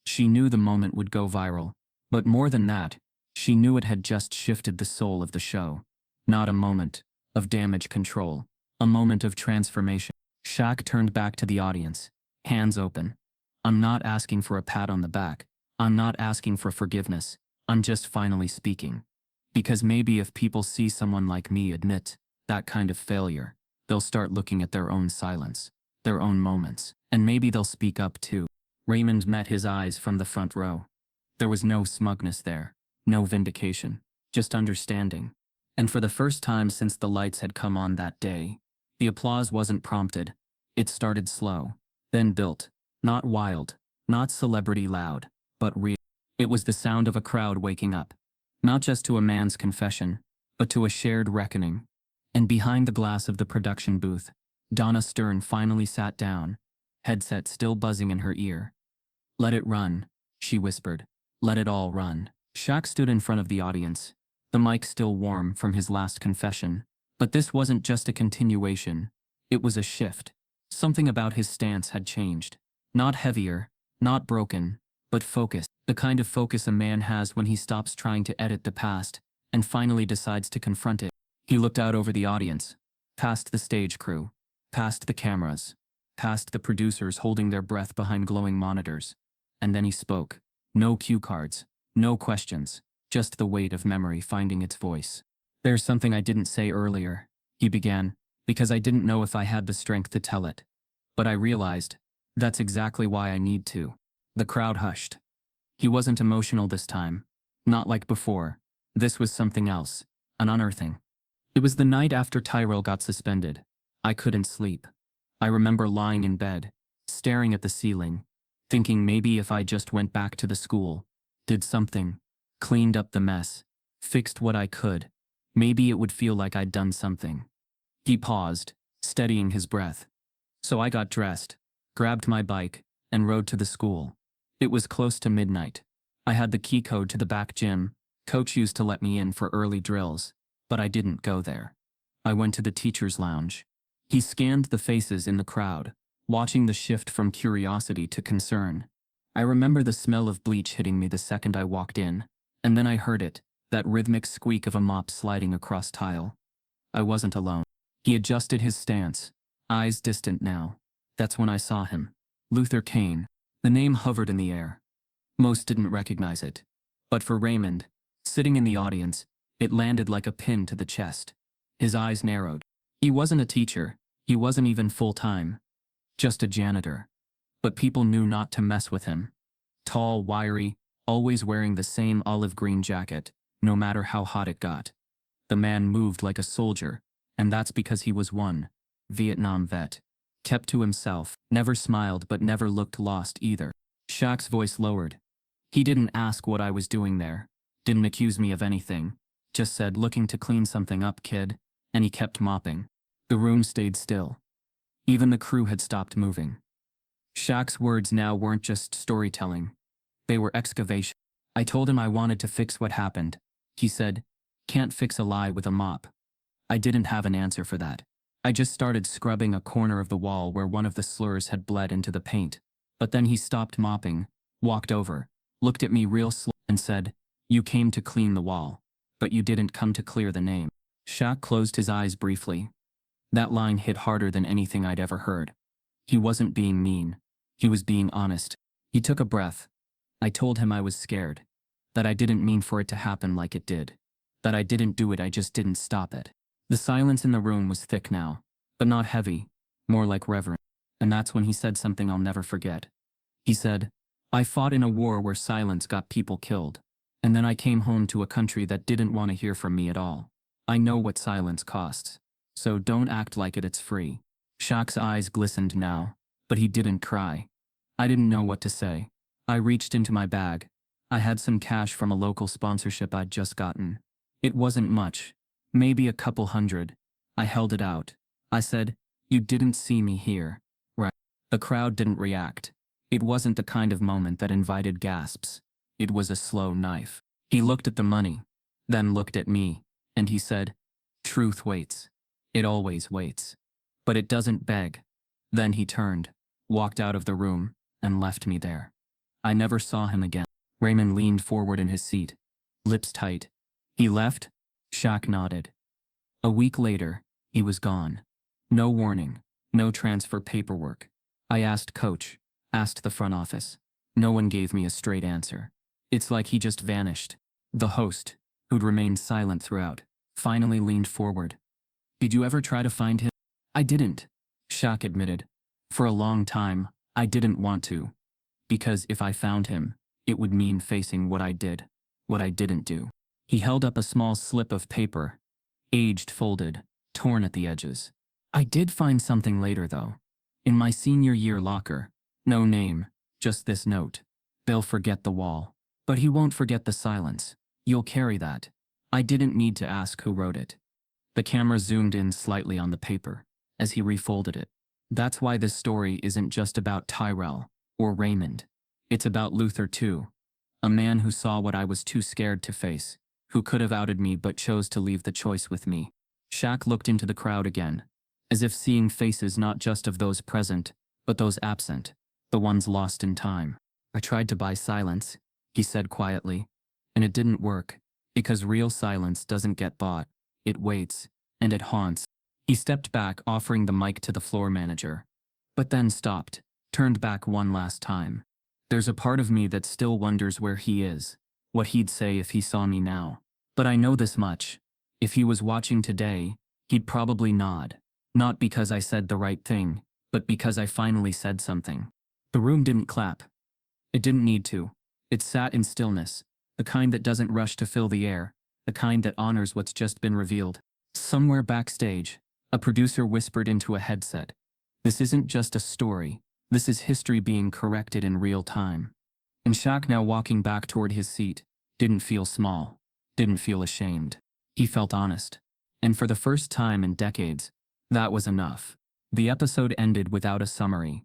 She knew the moment would go viral, but more than that, she knew it had just shifted the soul of the show. Not a moment of damage control, a moment of transformation. Shaq turned back to the audience, hands open. "I'm not asking for a pat on the back. I'm not asking for forgiveness. I'm just finally speaking. Because maybe if people see someone like me admit that kind of failure, they'll start looking at their own silence, their own moments, and maybe they'll speak up too." Raymond met his eyes from the front row. There was no smugness there, no vindication, just understanding. And for the first time since the lights had come on that day, the applause wasn't prompted. It started slow, then built. Not wild, not celebrity loud, but real. It was the sound of a crowd waking up. Not just to a man's confession, but to a shared reckoning. And behind the glass of the production booth, Donna Stern finally sat down, headset still buzzing in her ear. "Let it run," she whispered. "Let it all run." Shaq stood in front of the audience, the mic still warm from his last confession. But this wasn't just a continuation, it was a shift. Something about his stance had changed. Not heavier, not broken, but focused. The kind of focus a man has when he stops trying to edit the past and finally decides to confront it. He looked out over the audience, past the stage crew, past the cameras, past the producers holding their breath behind glowing monitors. And then he spoke. No cue cards, no questions, just the weight of memory finding its voice. "There's something I didn't say earlier," he began, "because I didn't know if I had the strength to tell it. But I realized, that's exactly why I need to." The crowd hushed. He wasn't emotional this time. Not like before. This was something else. An unearthing. It was the night after Tyrell got suspended. I couldn't sleep. I remember lying in bed, staring at the ceiling, thinking maybe if I just went back to the school, did something, cleaned up the mess, fixed what I could, maybe it would feel like I'd done something. He paused, steadying his breath. So I got dressed, grabbed my bike, and rode to the school. It was close to midnight. I had the key code to the back gym. Coach used to let me in for early drills, but I didn't go there. I went to the teacher's lounge. He scanned the faces in the crowd, watching the shift from curiosity to concern. I remember the smell of bleach hitting me the second I walked in, and then I heard it, that rhythmic squeak of a mop sliding across tile. I wasn't alone. He adjusted his stance, eyes distant now. That's when I saw him. Luther Kaine. The name hovered in the air. Most didn't recognize it. But for Raymond, sitting in the audience, it landed like a pin to the chest. His eyes narrowed. He wasn't a teacher. He wasn't even full-time. Just a janitor. But people knew not to mess with him. Tall, wiry, always wearing the same olive green jacket, no matter how hot it got. The man moved like a soldier, and that's because he was one Vietnam vet. Kept to himself, never smiled but never looked lost either. Shaq's voice lowered. He didn't ask what I was doing there. Didn't accuse me of anything. Just said, "Looking to clean something up, kid." And he kept mopping. The room stayed still. Even the crew had stopped moving. Shaq's words now weren't just storytelling. They were excavation. I told him I wanted to fix what happened. He said, "Can't fix a lie with a mop." I didn't have an answer for that. I just started scrubbing a corner of the wall where one of the slurs had bled into the paint. But then he stopped mopping, walked over, looked at me real slow, and said, "You came to clean the wall, but you didn't come to clear the name." Shaq closed his eyes briefly. That line hit harder than anything I'd ever heard. He wasn't being mean. He was being honest. He took a breath. I told him I was scared. That I didn't mean for it to happen like it did. That I didn't do it, I just didn't stop it. The silence in the room was thick now, but not heavy, more like reverent. And that's when he said something I'll never forget. He said, "I fought in a war where silence got people killed. And then I came home to a country that didn't want to hear from me at all. I know what silence costs. So don't act like it's free." Shaq's eyes glistened now, but he didn't cry. I didn't know what to say. I reached into my bag. I had some cash from a local sponsorship I'd just gotten. It wasn't much, maybe a couple $100. I held it out. I said, "You didn't see me here, right?" The crowd didn't react. It wasn't the kind of moment that invited gasps. It was a slow knife. He looked at the money, then looked at me, and he said, "Truth waits. It always waits. But it doesn't beg." Then he turned, walked out of the room, and left me there. I never saw him again. Raymond leaned forward in his seat, lips tight. "He left?" Shaq nodded. A week later, he was gone. No warning, no transfer paperwork. I asked Coach, asked the front office. No one gave me a straight answer. It's like he just vanished. The host, who'd remained silent throughout, finally leaned forward. "Did you ever try to find him?" "I didn't," Shaq admitted. "For a long time, I didn't want to. Because if I found him, it would mean facing what I did, what I didn't do." He held up a small slip of paper, aged, folded, torn at the edges. "I did find something later though. In my senior year locker. No name, just this note. They'll forget the wall. But he won't forget the silence. You'll carry that. I didn't need to ask who wrote it. The camera zoomed in slightly on the paper as he refolded it. That's why this story isn't just about Tyrell or Raymond. It's about Luther too. A man who saw what I was too scared to face, who could have outed me but chose to leave the choice with me. Shaq looked into the crowd again, as if seeing faces not just of those present, but those absent, the ones lost in time. I tried to buy silence, he said quietly, and it didn't work, because real silence doesn't get bought. It waits, and it haunts. He stepped back, offering the mic to the floor manager, but then stopped, turned back one last time. There's a part of me that still wonders where he is, what he'd say if he saw me now. But I know this much. If he was watching today, he'd probably nod. Not because I said the right thing, but because I finally said something. The room didn't clap. It didn't need to. It sat in stillness, the kind that doesn't rush to fill the air, the kind that honors what's just been revealed. Somewhere backstage, a producer whispered into a headset, "This isn't just a story. This is history being corrected in real time." And Shaq, now walking back toward his seat, didn't feel small, didn't feel ashamed. He felt honest. And for the first time in decades, that was enough. The episode ended without a summary.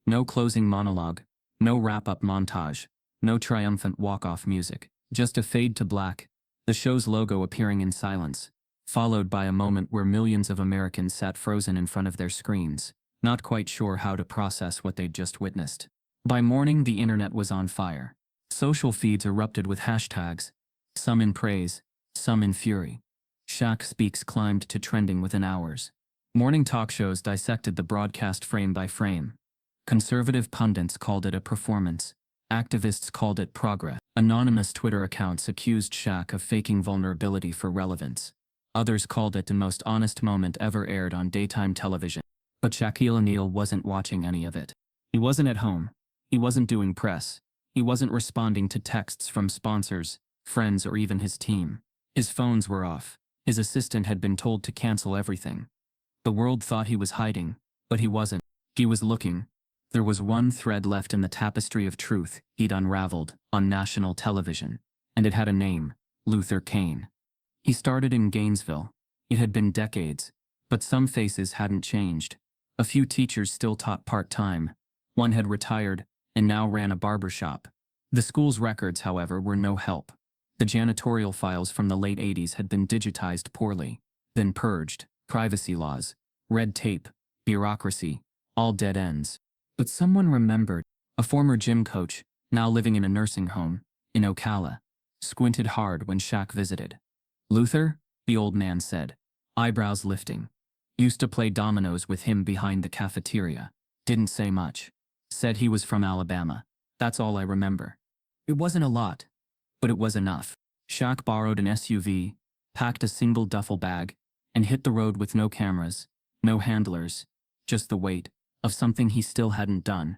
No closing monologue, no wrap-up montage, no triumphant walk-off music, just a fade to black, the show's logo appearing in silence, followed by a moment where millions of Americans sat frozen in front of their screens, not quite sure how to process what they'd just witnessed. By morning, the internet was on fire. Social feeds erupted with hashtags, some in praise, some in fury. Shaq Speaks climbed to trending within hours. Morning talk shows dissected the broadcast frame by frame. Conservative pundits called it a performance. Activists called it progress. Anonymous Twitter accounts accused Shaq of faking vulnerability for relevance. Others called it the most honest moment ever aired on daytime television. But Shaquille O'Neal wasn't watching any of it. He wasn't at home. He wasn't doing press. He wasn't responding to texts from sponsors, friends, or even his team. His phones were off. His assistant had been told to cancel everything. The world thought he was hiding, but he wasn't. He was looking. There was one thread left in the tapestry of truth he'd unraveled on national television, and it had a name: Luther Kaine. He started in Gainesville. It had been decades, but some faces hadn't changed. A few teachers still taught part-time. One had retired and now ran a barbershop. The school's records, however, were no help. The janitorial files from the late 80s had been digitized poorly, then purged. Privacy laws, red tape, bureaucracy, all dead ends. But someone remembered. A former gym coach, now living in a nursing home in Ocala, squinted hard when Shaq visited. "Luther," the old man said, eyebrows lifting. "Used to play dominoes with him behind the cafeteria. Didn't say much. Said he was from Alabama. That's all I remember." It wasn't a lot, but it was enough. Shaq borrowed an SUV, packed a single duffel bag, and hit the road with no cameras, no handlers, just the weight of something he still hadn't done.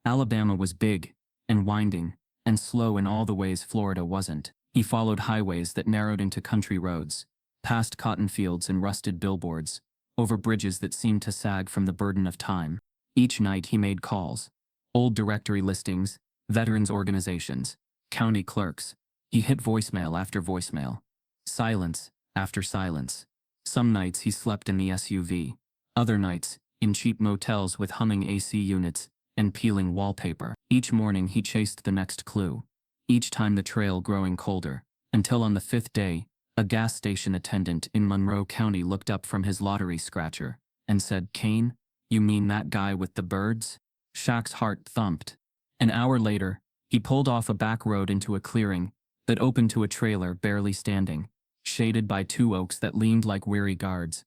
Alabama was big, and winding, and slow in all the ways Florida wasn't. He followed highways that narrowed into country roads, past cotton fields and rusted billboards, over bridges that seemed to sag from the burden of time. Each night he made calls. Old directory listings, veterans organizations, county clerks. He hit voicemail after voicemail. Silence after silence. Some nights he slept in the SUV. Other nights, in cheap motels with humming AC units and peeling wallpaper. Each morning he chased the next clue. Each time the trail growing colder, until on the 5th day, a gas station attendant in Monroe County looked up from his lottery scratcher and said, "Kaine, you mean that guy with the birds?" Shaq's heart thumped. An hour later, he pulled off a back road into a clearing that opened to a trailer barely standing, shaded by 2 oaks that leaned like weary guards.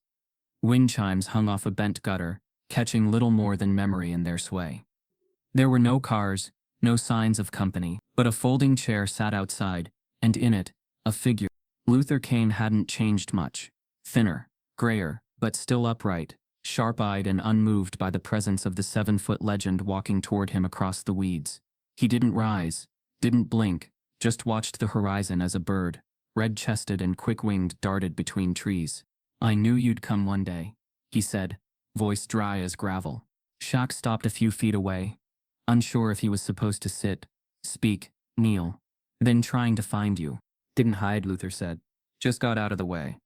Wind chimes hung off a bent gutter, catching little more than memory in their sway. There were no cars, no signs of company, but a folding chair sat outside, and in it, a figure. Luther Kaine hadn't changed much. Thinner, grayer, but still upright, sharp-eyed and unmoved by the presence of the 7-foot legend walking toward him across the weeds. He didn't rise, didn't blink, just watched the horizon as a bird, red-chested and quick-winged, darted between trees. "I knew you'd come one day," he said, voice dry as gravel. Shaq stopped a few feet away, unsure if he was supposed to sit, speak, kneel, then trying to find you. Didn't hide, Luther said. Just got out of the way.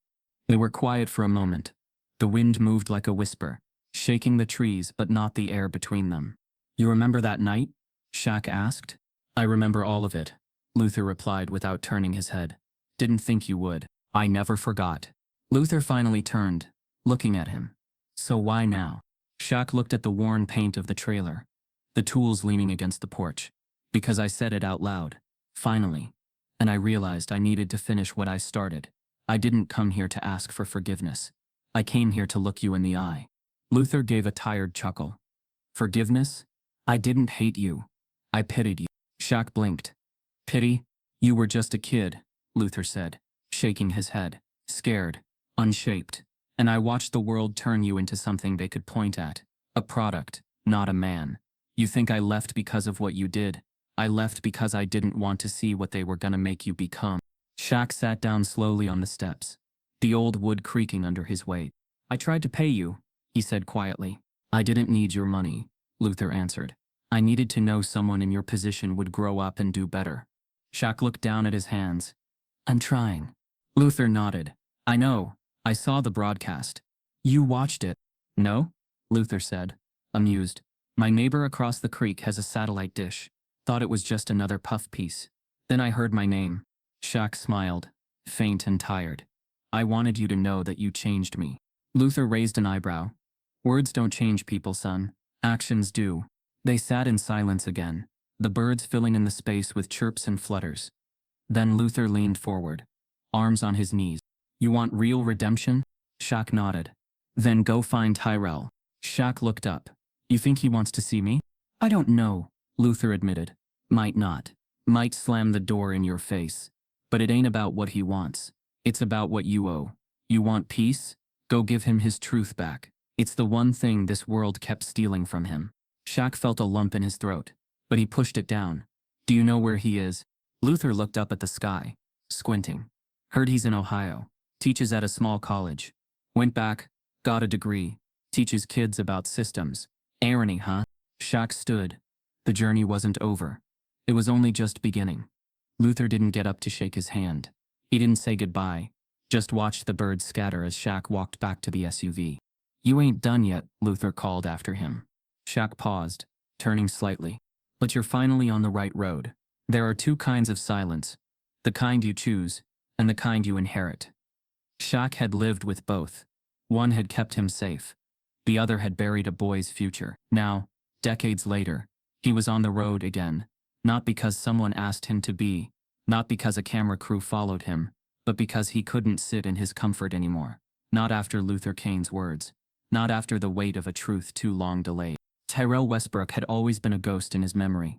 They were quiet for a moment. The wind moved like a whisper, shaking the trees but not the air between them. You remember that night? Shaq asked. I remember all of it, Luther replied without turning his head. Didn't think you would. I never forgot. Luther finally turned, looking at him. So why now? Shaq looked at the worn paint of the trailer, the tools leaning against the porch. Because I said it out loud. Finally. And I realized I needed to finish what I started. I didn't come here to ask for forgiveness. I came here to look you in the eye. Luther gave a tired chuckle. Forgiveness? I didn't hate you. I pitied you. Shaq blinked. Pity? You were just a kid, Luther said, shaking his head, scared, unshaped. And I watched the world turn you into something they could point at. A product, not a man. You think I left because of what you did? I left because I didn't want to see what they were gonna make you become. Shaq sat down slowly on the steps, the old wood creaking under his weight. I tried to pay you, he said quietly. I didn't need your money, Luther answered. I needed to know someone in your position would grow up and do better. Shaq looked down at his hands. I'm trying. Luther nodded. I know. I saw the broadcast. You watched it. No? Luther said, amused. My neighbor across the creek has a satellite dish. Thought it was just another puff piece. Then I heard my name. Shaq smiled, faint and tired. I wanted you to know that you changed me. Luther raised an eyebrow. Words don't change people, son. Actions do. They sat in silence again, the birds filling in the space with chirps and flutters. Then Luther leaned forward, arms on his knees. You want real redemption? Shaq nodded. Then go find Tyrell. Shaq looked up. You think he wants to see me? I don't know, Luther admitted. Might not. Might slam the door in your face. But it ain't about what he wants. It's about what you owe. You want peace? Go give him his truth back. It's the one thing this world kept stealing from him. Shaq felt a lump in his throat, but he pushed it down. Do you know where he is? Luther looked up at the sky, squinting. Heard he's in Ohio. Teaches at a small college. Went back, got a degree. Teaches kids about systems. Irony, huh? Shaq stood. The journey wasn't over. It was only just beginning. Luther didn't get up to shake his hand. He didn't say goodbye, just watched the birds scatter as Shaq walked back to the SUV. You ain't done yet, Luther called after him. Shaq paused, turning slightly. But you're finally on the right road. There are two kinds of silence. The kind you choose, and the kind you inherit. Shaq had lived with both. One had kept him safe. The other had buried a boy's future. Now, decades later, he was on the road again. Not because someone asked him to be, not because a camera crew followed him, but because he couldn't sit in his comfort anymore. Not after Luther Kaine's words. Not after the weight of a truth too long delayed. Tyrell Westbrook had always been a ghost in his memory.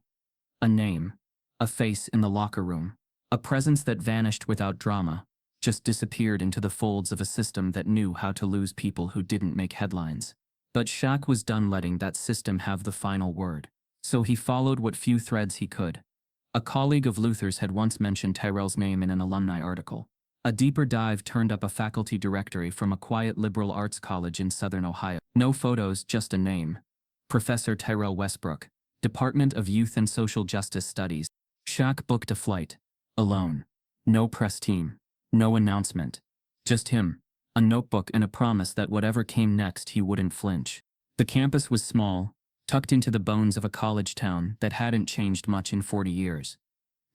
A name. A face in the locker room. A presence that vanished without drama, just disappeared into the folds of a system that knew how to lose people who didn't make headlines. But Shaq was done letting that system have the final word. So he followed what few threads he could. A colleague of Luther's had once mentioned Tyrell's name in an alumni article. A deeper dive turned up a faculty directory from a quiet liberal arts college in southern Ohio. No photos, just a name. Professor Tyrell Westbrook, Department of Youth and Social Justice Studies. Shaq booked a flight. Alone. No press team. No announcement. Just him. A notebook and a promise that whatever came next he wouldn't flinch. The campus was small, tucked into the bones of a college town that hadn't changed much in 40 years.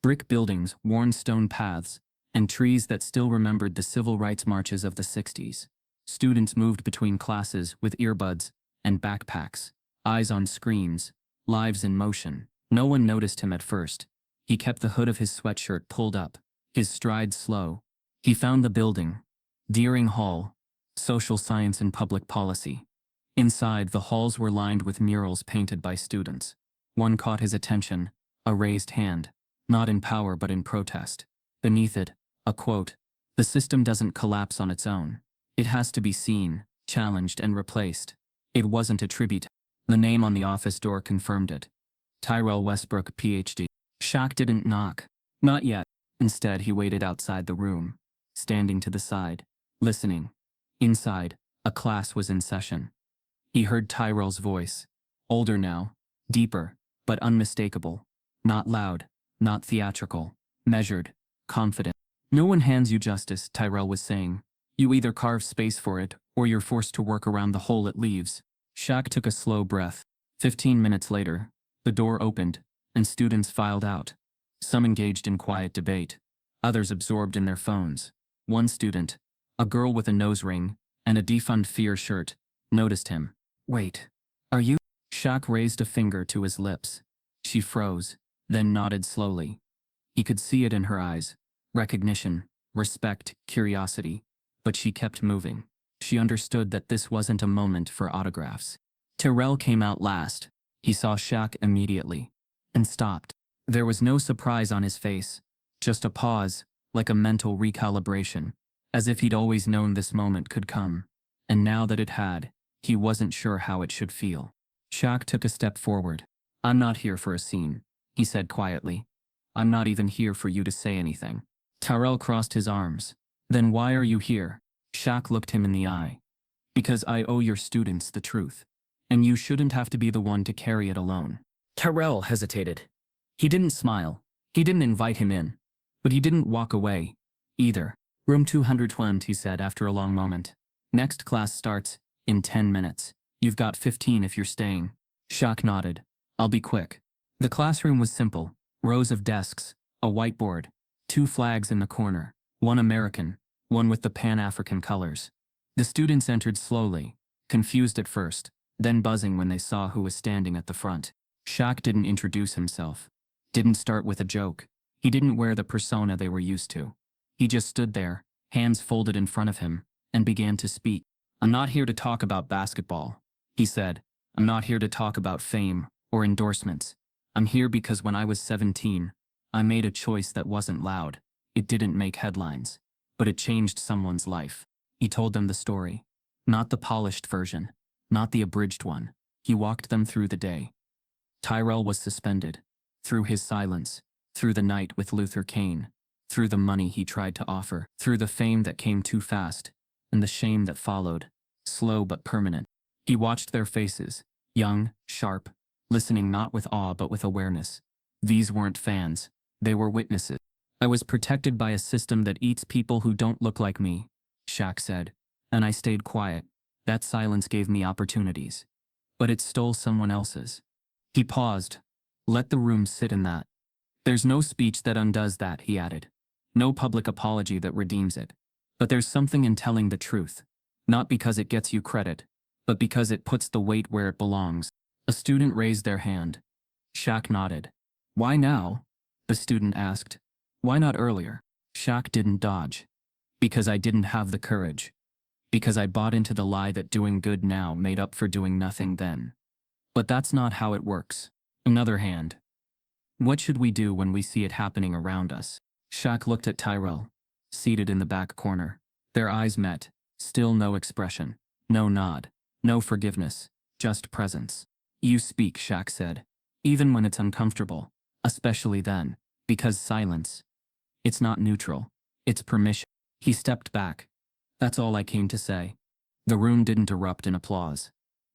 Brick buildings, worn stone paths, and trees that still remembered the civil rights marches of the 60s. Students moved between classes with earbuds and backpacks, eyes on screens, lives in motion. No one noticed him at first. He kept the hood of his sweatshirt pulled up, his stride slow. He found the building. Deering Hall, Social Science and Public Policy. Inside, the halls were lined with murals painted by students. One caught his attention, a raised hand, not in power but in protest. Beneath it, a quote, "The system doesn't collapse on its own. It has to be seen, challenged and replaced." It wasn't a tribute. The name on the office door confirmed it. Tyrell Westbrook, Ph.D. Shaq didn't knock. Not yet. Instead, he waited outside the room, standing to the side, listening. Inside, a class was in session. He heard Tyrell's voice, Older now, deeper, but unmistakable. Not loud, not theatrical, measured, confident. No one hands you justice, Tyrell was saying. You either carve space for it, or you're forced to work around the hole it leaves. Shaq took a slow breath. 15 minutes later, the door opened, and students filed out. Some engaged in quiet debate, others absorbed in their phones. One student, a girl with a nose ring and a defund fear shirt, noticed him. Wait, are you? Shaq raised a finger to his lips. She froze, then nodded slowly. He could see it in her eyes. Recognition, respect, curiosity. But she kept moving. She understood that this wasn't a moment for autographs. Tyrell came out last. He saw Shaq immediately. And stopped. There was no surprise on his face. Just a pause, like a mental recalibration. As if he'd always known this moment could come. And now that it had, he wasn't sure how it should feel. Shaq took a step forward. I'm not here for a scene, he said quietly. I'm not even here for you to say anything. Tyrell crossed his arms. Then why are you here? Shaq looked him in the eye. Because I owe your students the truth. And you shouldn't have to be the one to carry it alone. Tyrell hesitated. He didn't smile. He didn't invite him in. But he didn't walk away, either. Room 220, he said after a long moment. Next class starts in 10 minutes. You've got 15 if you're staying. Shaq nodded. I'll be quick. The classroom was simple. Rows of desks, a whiteboard, 2 flags in the corner, one American, one with the Pan-African colors. The students entered slowly, confused at first, then buzzing when they saw who was standing at the front. Shaq didn't introduce himself. Didn't start with a joke. He didn't wear the persona they were used to. He just stood there, hands folded in front of him, and began to speak. I'm not here to talk about basketball, he said. I'm not here to talk about fame or endorsements. I'm here because when I was 17, I made a choice that wasn't loud. It didn't make headlines, but it changed someone's life. He told them the story. Not the polished version, not the abridged one. He walked them through the day. Tyrell was suspended. Through his silence, through the night with Luther Kaine, through the money he tried to offer, through the fame that came too fast, and the shame that followed, slow but permanent. He watched their faces, young, sharp, listening not with awe but with awareness. These weren't fans, they were witnesses. I was protected by a system that eats people who don't look like me, Shaq said, and I stayed quiet. That silence gave me opportunities. But it stole someone else's. He paused. Let the room sit in that. There's no speech that undoes that, he added. No public apology that redeems it. But there's something in telling the truth. Not because it gets you credit, but because it puts the weight where it belongs. A student raised their hand. Shaq nodded. Why now? The student asked. Why not earlier? Shaq didn't dodge. Because I didn't have the courage. Because I bought into the lie that doing good now made up for doing nothing then. But that's not how it works. Another hand. What should we do when we see it happening around us? Shaq looked at Tyrell, seated in the back corner. Their eyes met, still no expression, no nod, no forgiveness, just presence. You speak, Shaq said, even when it's uncomfortable, especially then, because silence. It's not neutral, it's permission. He stepped back. That's all I came to say. The room didn't erupt in applause.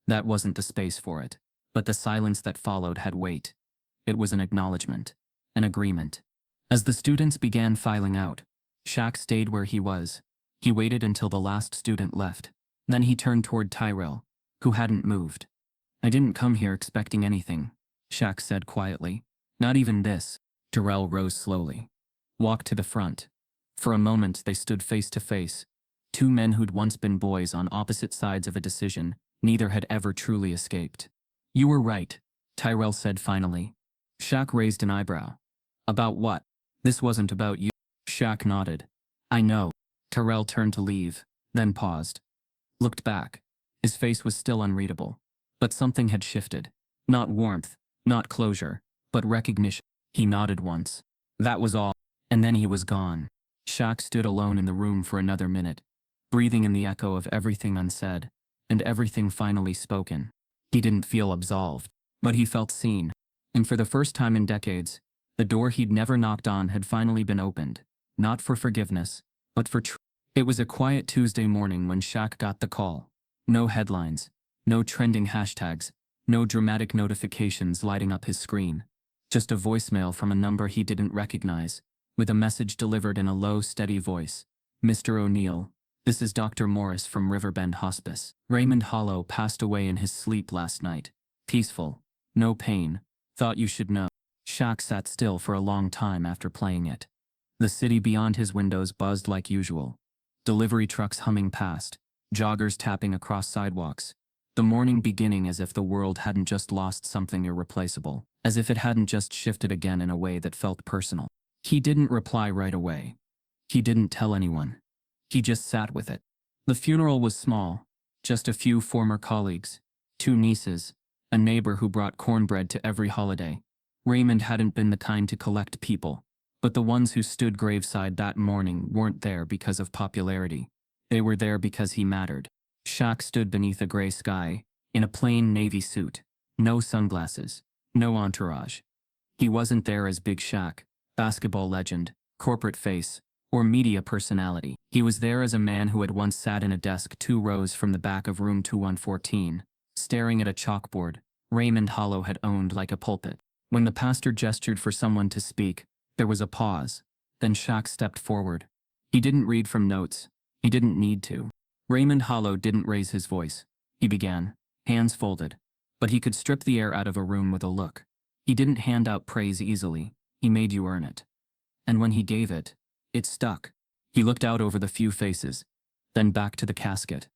That wasn't the space for it. But the silence that followed had weight. It was an acknowledgement, an agreement. As the students began filing out, Shaq stayed where he was. He waited until the last student left. Then he turned toward Tyrell, who hadn't moved. I didn't come here expecting anything, Shaq said quietly. Not even this. Tyrell rose slowly. Walked to the front. For a moment they stood face to face. 2 men who'd once been boys on opposite sides of a decision neither had ever truly escaped. You were right, Tyrell said finally. Shaq raised an eyebrow. About what? This wasn't about you. Shaq nodded. I know. Tyrell turned to leave, then paused. Looked back. His face was still unreadable. But something had shifted. Not warmth, not closure, but recognition. He nodded once. That was all. And then he was gone. Shaq stood alone in the room for another minute, breathing in the echo of everything unsaid, and everything finally spoken. He didn't feel absolved, but he felt seen. And for the first time in decades, the door he'd never knocked on had finally been opened, not for forgiveness, but for truth. It was a quiet Tuesday morning when Shaq got the call. No headlines, no trending hashtags, No dramatic notifications lighting up his screen. Just a voicemail from a number he didn't recognize, with a message delivered in a low, steady voice. Mr. O'Neal, this is Dr. Morris from Riverbend Hospice. Raymond Hollow passed away in his sleep last night. Peaceful. No pain. Thought you should know. Shaq sat still for a long time after playing it. The city beyond his windows buzzed like usual. Delivery trucks humming past, joggers tapping across sidewalks. The morning beginning as if the world hadn't just lost something irreplaceable, as if it hadn't just shifted again in a way that felt personal. He didn't reply right away. He didn't tell anyone. He just sat with it. The funeral was small, just a few former colleagues, 2 nieces, a neighbor who brought cornbread to every holiday. Raymond hadn't been the kind to collect people, but the ones who stood graveside that morning weren't there because of popularity. They were there because he mattered. Shaq stood beneath a gray sky, in a plain navy suit, no sunglasses, no entourage. He wasn't there as Big Shaq, basketball legend, corporate face, or media personality. He was there as a man who had once sat in a desk 2 rows from the back of room 2114, staring at a chalkboard Raymond Hollow had owned like a pulpit. When the pastor gestured for someone to speak, there was a pause. Then Shaq stepped forward. He didn't read from notes. He didn't need to. Raymond Hollow didn't raise his voice. He began, hands folded. But he could strip the air out of a room with a look. He didn't hand out praise easily. He made you earn it. And when he gave it, it stuck. He looked out over the few faces, then back to the casket.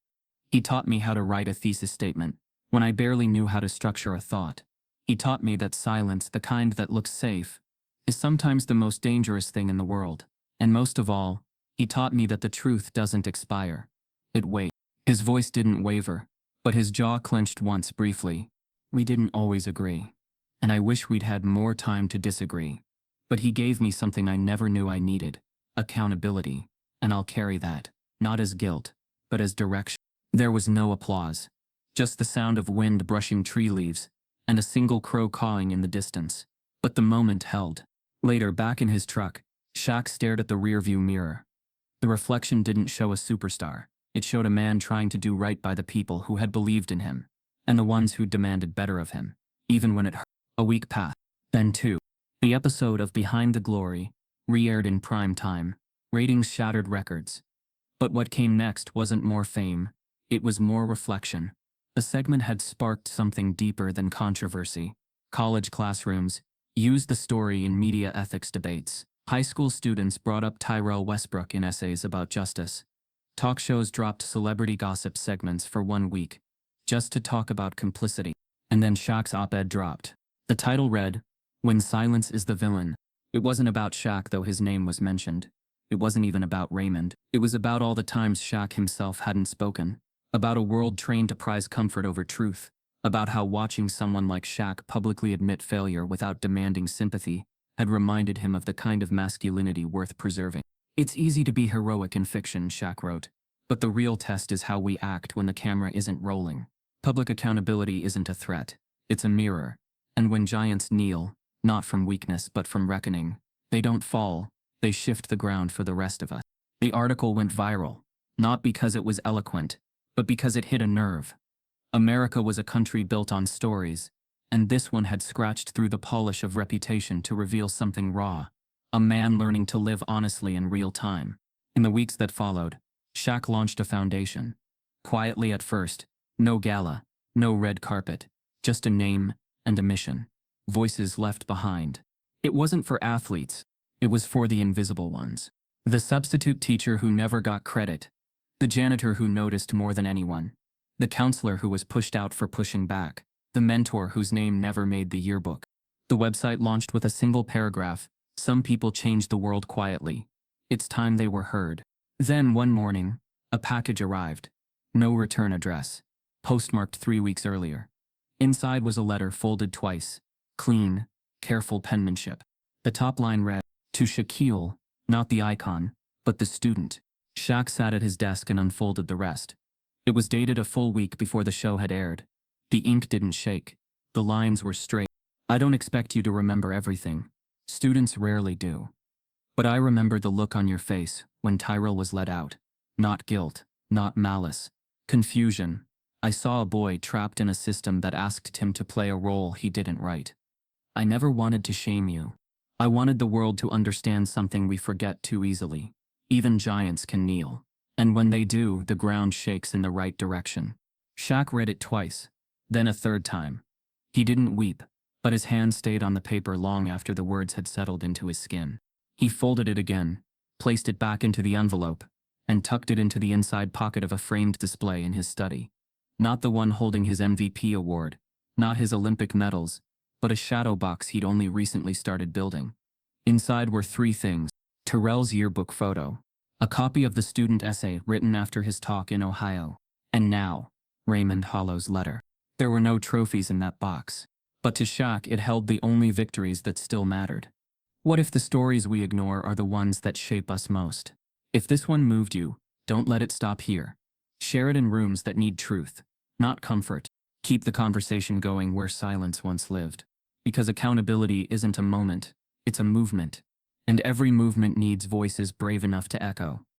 He taught me how to write a thesis statement, when I barely knew how to structure a thought. He taught me that silence, the kind that looks safe, is sometimes the most dangerous thing in the world. And most of all, he taught me that the truth doesn't expire. It waits. His voice didn't waver, but his jaw clenched once briefly. We didn't always agree, and I wish we'd had more time to disagree. But he gave me something I never knew I needed: accountability, and I'll carry that, not as guilt, but as direction. There was no applause, just the sound of wind brushing tree leaves, and a single crow cawing in the distance. But the moment held. Later, back in his truck, Shaq stared at the rearview mirror. The reflection didn't show a superstar. It showed a man trying to do right by the people who had believed in him, and the ones who demanded better of him, even when it hurt. A week passed. Then 2. The episode of Behind the Glory, re-aired in prime time. Ratings shattered records. But what came next wasn't more fame. It was more reflection. The segment had sparked something deeper than controversy. College classrooms used the story in media ethics debates. High school students brought up Tyrell Westbrook in essays about justice. Talk shows dropped celebrity gossip segments for 1 week, just to talk about complicity. And then Shaq's op-ed dropped. The title read, "When Silence is the Villain." It wasn't about Shaq, though his name was mentioned. It wasn't even about Raymond. It was about all the times Shaq himself hadn't spoken. About a world trained to prize comfort over truth. About how watching someone like Shaq publicly admit failure without demanding sympathy had reminded him of the kind of masculinity worth preserving. It's easy to be heroic in fiction, Shaq wrote, but the real test is how we act when the camera isn't rolling. Public accountability isn't a threat, it's a mirror. And when giants kneel, not from weakness but from reckoning, they don't fall, they shift the ground for the rest of us. The article went viral, not because it was eloquent, but because it hit a nerve. America was a country built on stories, and this one had scratched through the polish of reputation to reveal something raw. A man learning to live honestly in real time. In the weeks that followed, Shaq launched a foundation. Quietly at first, no gala, no red carpet, just a name and a mission. Voices left behind. It wasn't for athletes, it was for the invisible ones. The substitute teacher who never got credit. The janitor who noticed more than anyone. The counselor who was pushed out for pushing back. The mentor whose name never made the yearbook. The website launched with a single paragraph: "Some people change the world quietly. It's time they were heard." Then one morning, a package arrived. No return address. Postmarked 3 weeks earlier. Inside was a letter folded twice. Clean, careful penmanship. The top line read, "To Shaquille, not the icon, but the student." Shaq sat at his desk and unfolded the rest. It was dated a full week before the show had aired. The ink didn't shake. The lines were straight. "I don't expect you to remember everything. Students rarely do. But I remember the look on your face when Tyrell was let out. Not guilt, not malice. Confusion. I saw a boy trapped in a system that asked him to play a role he didn't write. I never wanted to shame you. I wanted the world to understand something we forget too easily. Even giants can kneel. And when they do, the ground shakes in the right direction. Shaq read it twice, then a third time. He didn't weep, but his hand stayed on the paper long after the words had settled into his skin. He folded it again, placed it back into the envelope, and tucked it into the inside pocket of a framed display in his study. Not the one holding his MVP award, not his Olympic medals, but a shadow box he'd only recently started building. Inside were three things: Tyrell's yearbook photo, a copy of the student essay written after his talk in Ohio, and now, Raymond Hollow's letter. There were no trophies in that box, but to Shaq it held the only victories that still mattered. What if the stories we ignore are the ones that shape us most? If this one moved you, don't let it stop here. Share it in rooms that need truth, not comfort. Keep the conversation going where silence once lived. Because accountability isn't a moment, it's a movement. And every movement needs voices brave enough to echo.